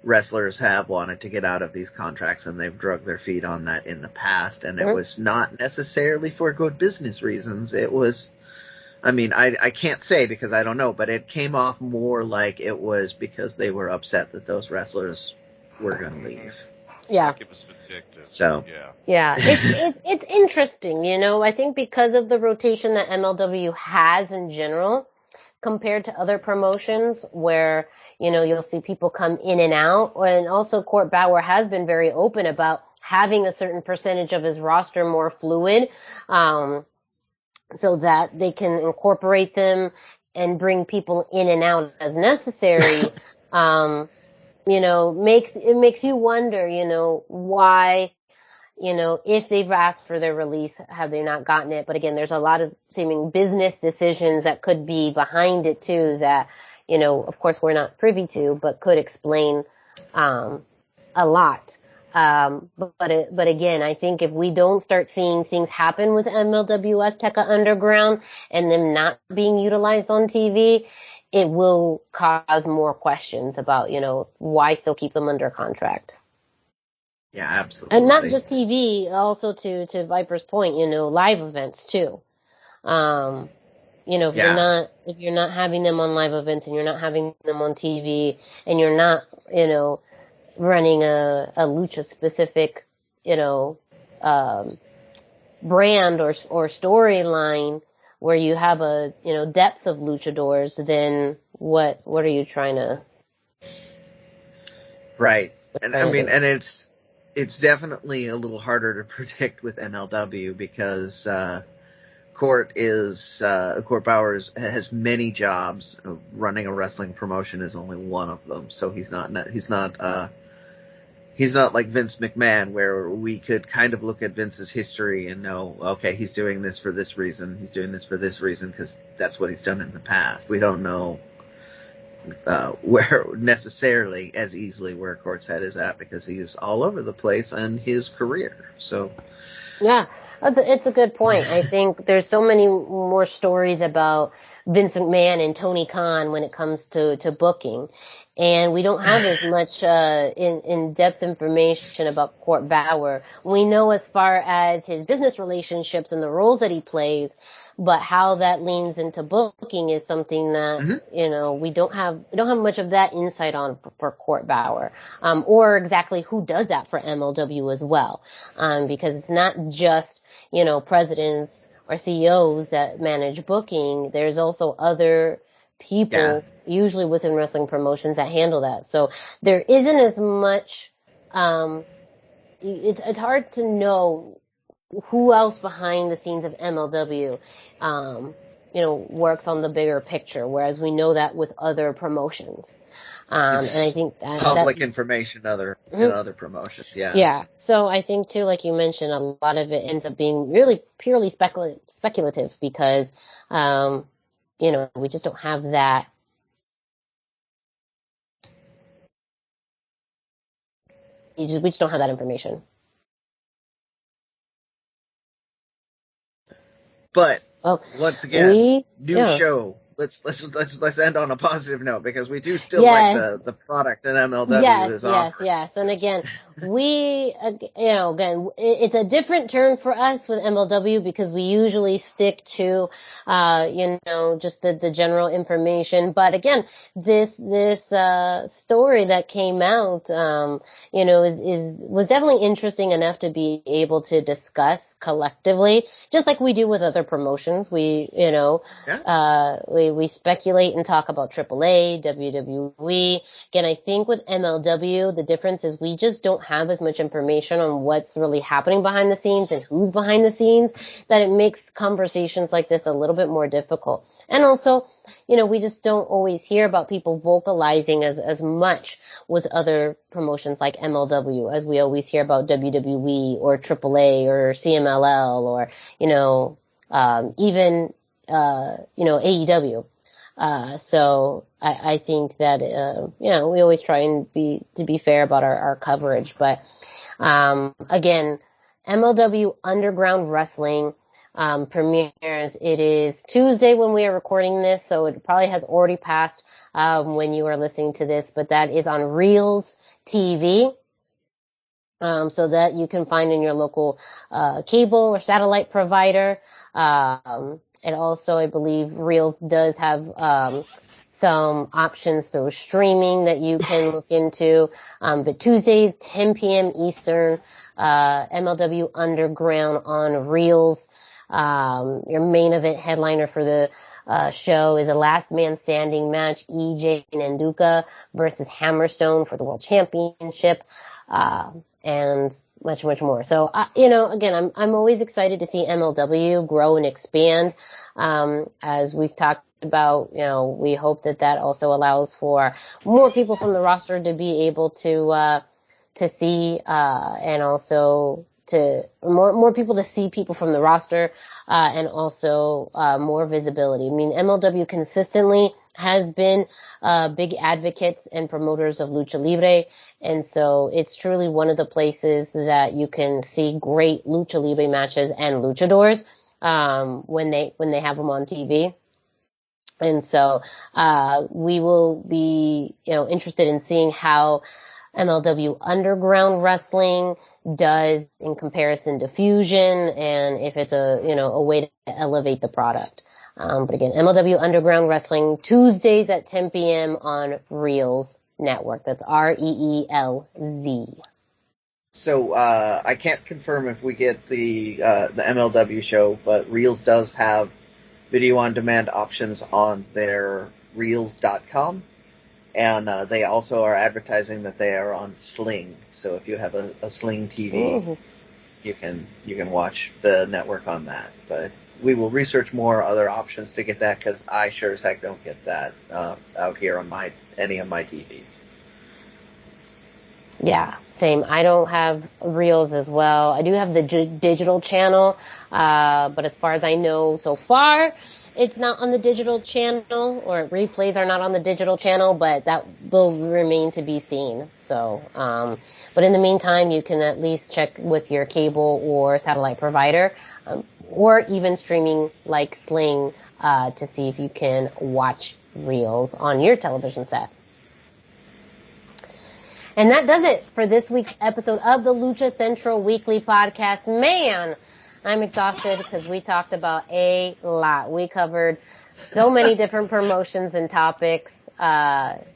wrestlers have wanted to get out of these contracts and they've dragged their feet on that in the past, and it was not necessarily for good business reasons. It was, I can't say because I don't know, but it came off more like it was because they were upset that those wrestlers were going to leave. Yeah. Like it was vindictive. So. Yeah. It's interesting, I think because of the rotation that MLW has in general, compared to other promotions where, you'll see people come in and out. And also Court Bauer has been very open about having a certain percentage of his roster more fluid, so that they can incorporate them and bring people in and out as necessary. Makes you wonder, why, if they've asked for their release, have they not gotten it? But again, there's a lot of seeming business decisions that could be behind it too that, of course we're not privy to, but could explain, a lot. But again, I think if we don't start seeing things happen with MLW Azteca Underground and them not being utilized on TV, it will cause more questions about, why still keep them under contract. Yeah, absolutely. And not just TV, also to Viper's point, live events too. If you're not having them on live events and you're not having them on TV and you're not, running a lucha specific, brand or storyline where you have a, depth of luchadors, then what are you trying to? Right. And and it's definitely a little harder to predict with MLW because, Court Bauer has many jobs. Running a wrestling promotion is only one of them. So he's not like Vince McMahon, where we could kind of look at Vince's history and know, okay, he's doing this for this reason. He's doing this for this reason because that's what he's done in the past. We don't know where necessarily as easily where Court's head is at because he's all over the place in his career. So. Yeah, it's a good point. I think there's so many more stories about Vince McMahon and Tony Khan when it comes to booking. And we don't have as much in-depth information about Court Bauer. We know as far as his business relationships and the roles that he plays, but how that leans into booking is something that, we don't have much of that insight on for Court Bauer, or exactly who does that for MLW as well. Because it's not just, presidents or CEOs that manage booking. There's also other people, usually within wrestling promotions, that handle that. So there isn't as much, it's hard to know who else behind the scenes of MLW, works on the bigger picture, whereas we know that with other promotions. And I think that public information in other promotions. Yeah. Yeah. So I think too, like you mentioned, a lot of it ends up being really purely speculative because, we just don't have that. We just don't have that information. But once again, show. Let's end on a positive note because we do still like the product in MLW. Yes. And again, we, again, it's a different turn for us with MLW because we usually stick to, just the general information. But again, this story that came out, was definitely interesting enough to be able to discuss collectively, just like we do with other promotions. We speculate and talk about AAA, WWE. Again, I think with MLW, the difference is we just don't have as much information on what's really happening behind the scenes and who's behind the scenes, that it makes conversations like this a little bit more difficult. And also, we just don't always hear about people vocalizing as much with other promotions like MLW as we always hear about WWE or AAA or CMLL or, even AEW. So I think that, we always try and be fair about our coverage. But, again, MLW Underground Wrestling, premieres. It is Tuesday when we are recording this, so it probably has already passed, when you are listening to this, but that is on Reels TV. So that you can find in your local, cable or satellite provider. And also, I believe Reels does have some options through streaming that you can look into. But Tuesdays, 10 p.m. Eastern, MLW Underground on Reels. Your main event headliner for the show is a last man standing match, EJ Nanduka versus Hammerstone for the World Championship. And much, much more. So, again, I'm always excited to see MLW grow and expand. As we've talked about, we hope that also allows for more people from the roster to be able to see, and also to more people to see people from the roster, and also, more visibility. I mean, MLW consistently has been, big advocates and promoters of Lucha Libre. And so it's truly one of the places that you can see great Lucha Libre matches and luchadors, when they have them on TV. And so, we will be, interested in seeing how MLW Underground Wrestling does in comparison to Fusion, and if it's a way to elevate the product. But again, MLW Underground Wrestling, Tuesdays at 10 p.m. on Reels Network. That's REELZ. So, I can't confirm if we get the MLW show, but Reels does have video on demand options on their Reels.com. And, they also are advertising that they are on Sling. So if you have a Sling TV, Ooh. you can watch the network on that. But we will research more other options to get that, because I sure as heck don't get that out here on any of my TVs. Yeah, same. I don't have Reels as well. I do have the digital channel, but as far as I know so far, it's not on the digital channel, or replays are not on the digital channel, but that will remain to be seen. So, but in the meantime, you can at least check with your cable or satellite provider, or even streaming like Sling, to see if you can watch Reels on your television set. And that does it for this week's episode of the Lucha Central Weekly Podcast. Man, I'm exhausted because we talked about a lot. We covered so many different promotions and topics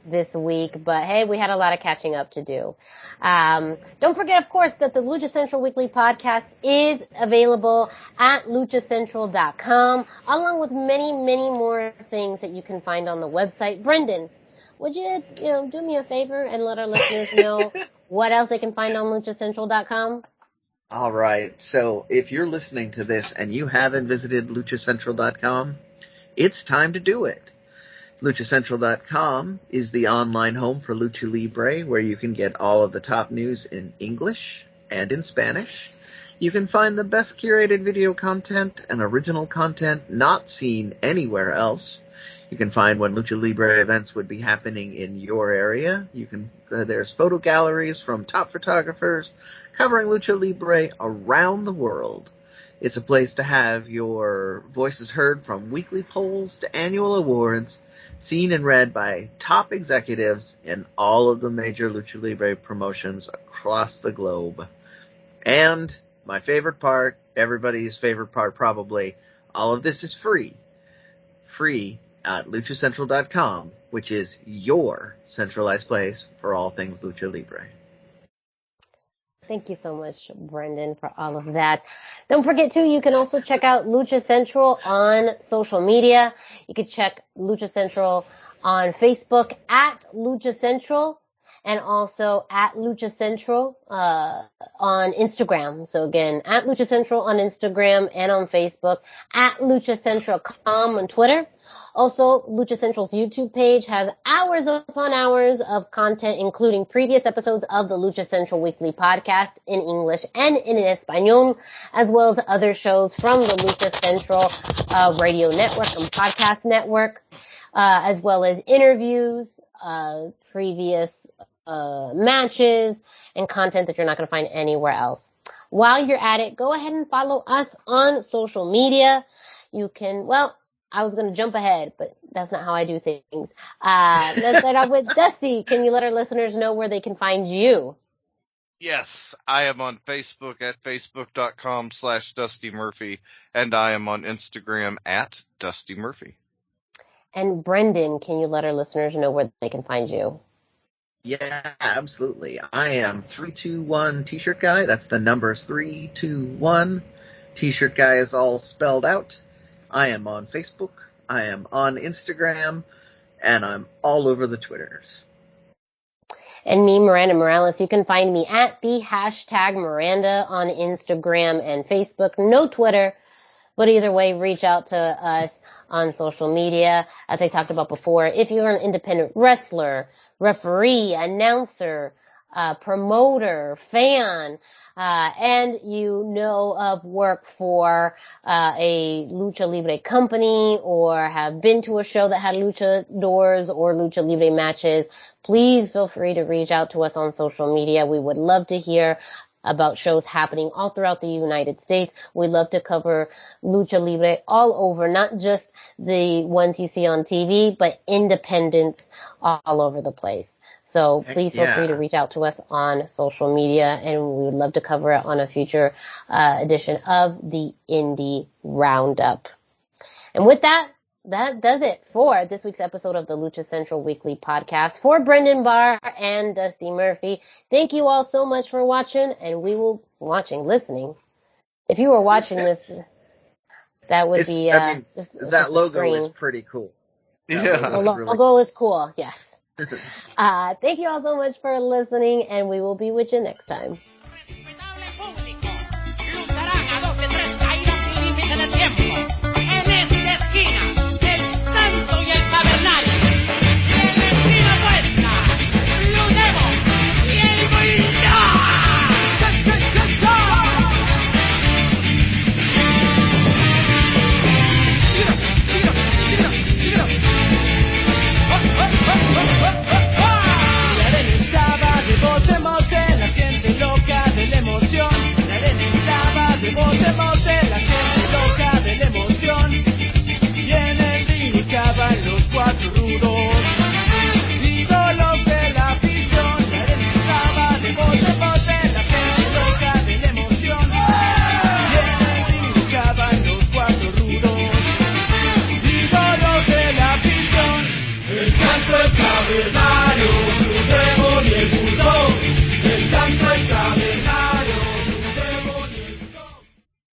this week, but hey, we had a lot of catching up to do. Don't forget, of course, that the Lucha Central Weekly Podcast is available at luchacentral.com, along with many, many more things that you can find on the website. Brendan, would you, do me a favor and let our listeners know what else they can find on luchacentral.com? All right. So if you're listening to this and you haven't visited luchacentral.com, it's time to do it. luchacentral.com is the online home for Lucha Libre, where you can get all of the top news in English and in Spanish. You can find the best curated video content and original content not seen anywhere else. You can find when Lucha Libre events would be happening in your area. There's photo galleries from top photographers covering Lucha Libre around the world. It's a place to have your voices heard, from weekly polls to annual awards, seen and read by top executives in all of the major Lucha Libre promotions across the globe. And my favorite part, everybody's favorite part probably, all of this is free. Free at luchacentral.com, which is your centralized place for all things Lucha Libre. Thank you so much, Brendan, for all of that. Don't forget, too, you can also check out Lucha Central on social media. You can check Lucha Central on Facebook at Lucha Central and also at Lucha Central on Instagram. So, again, at Lucha Central on Instagram and on Facebook, at Lucha Central.com on Twitter. Also, Lucha Central's YouTube page has hours upon hours of content, including previous episodes of the Lucha Central Weekly podcast in English and in Espanol, as well as other shows from the Lucha Central radio network and podcast network, as well as interviews, previous matches, and content that you're not going to find anywhere else. While you're at it, go ahead and follow us on social media. You can, I was going to jump ahead, but that's not how I do things. Let's start off with Dusty. Can you let our listeners know where they can find you? Yes, I am on Facebook at facebook.com/Dusty Murphy, and I am on Instagram at Dusty Murphy. And Brendan, can you let our listeners know where they can find you? Yeah, absolutely. I am 321 T-shirt guy. That's the numbers 321. T-shirt guy is all spelled out. I am on Facebook, I am on Instagram, and I'm all over the Twitters. And me, Miranda Morales, you can find me at the hashtag Miranda on Instagram and Facebook. No Twitter, but either way, reach out to us on social media. As I talked about before, if you're an independent wrestler, referee, announcer, promoter, fan, and you know of work for a Lucha Libre company or have been to a show that had luchadors or Lucha Libre matches, please feel free to reach out to us on social media. We would love to hear about shows happening all throughout the United States. We love to cover Lucha Libre all over, not just the ones you see on TV, but independents all over the place. So please feel free to reach out to us on social media, and we would love to cover it on a future edition of the Indie Roundup. And with that, that does it for this week's episode of the Lucha Central Weekly podcast. For Brendan Barr and Dusty Murphy, thank you all so much for watching, and we will listening. If you were watching this, that would be just that a logo screen. is pretty cool. Yeah. The logo is cool, yes. Thank you all so much for listening, and we will be with you next time.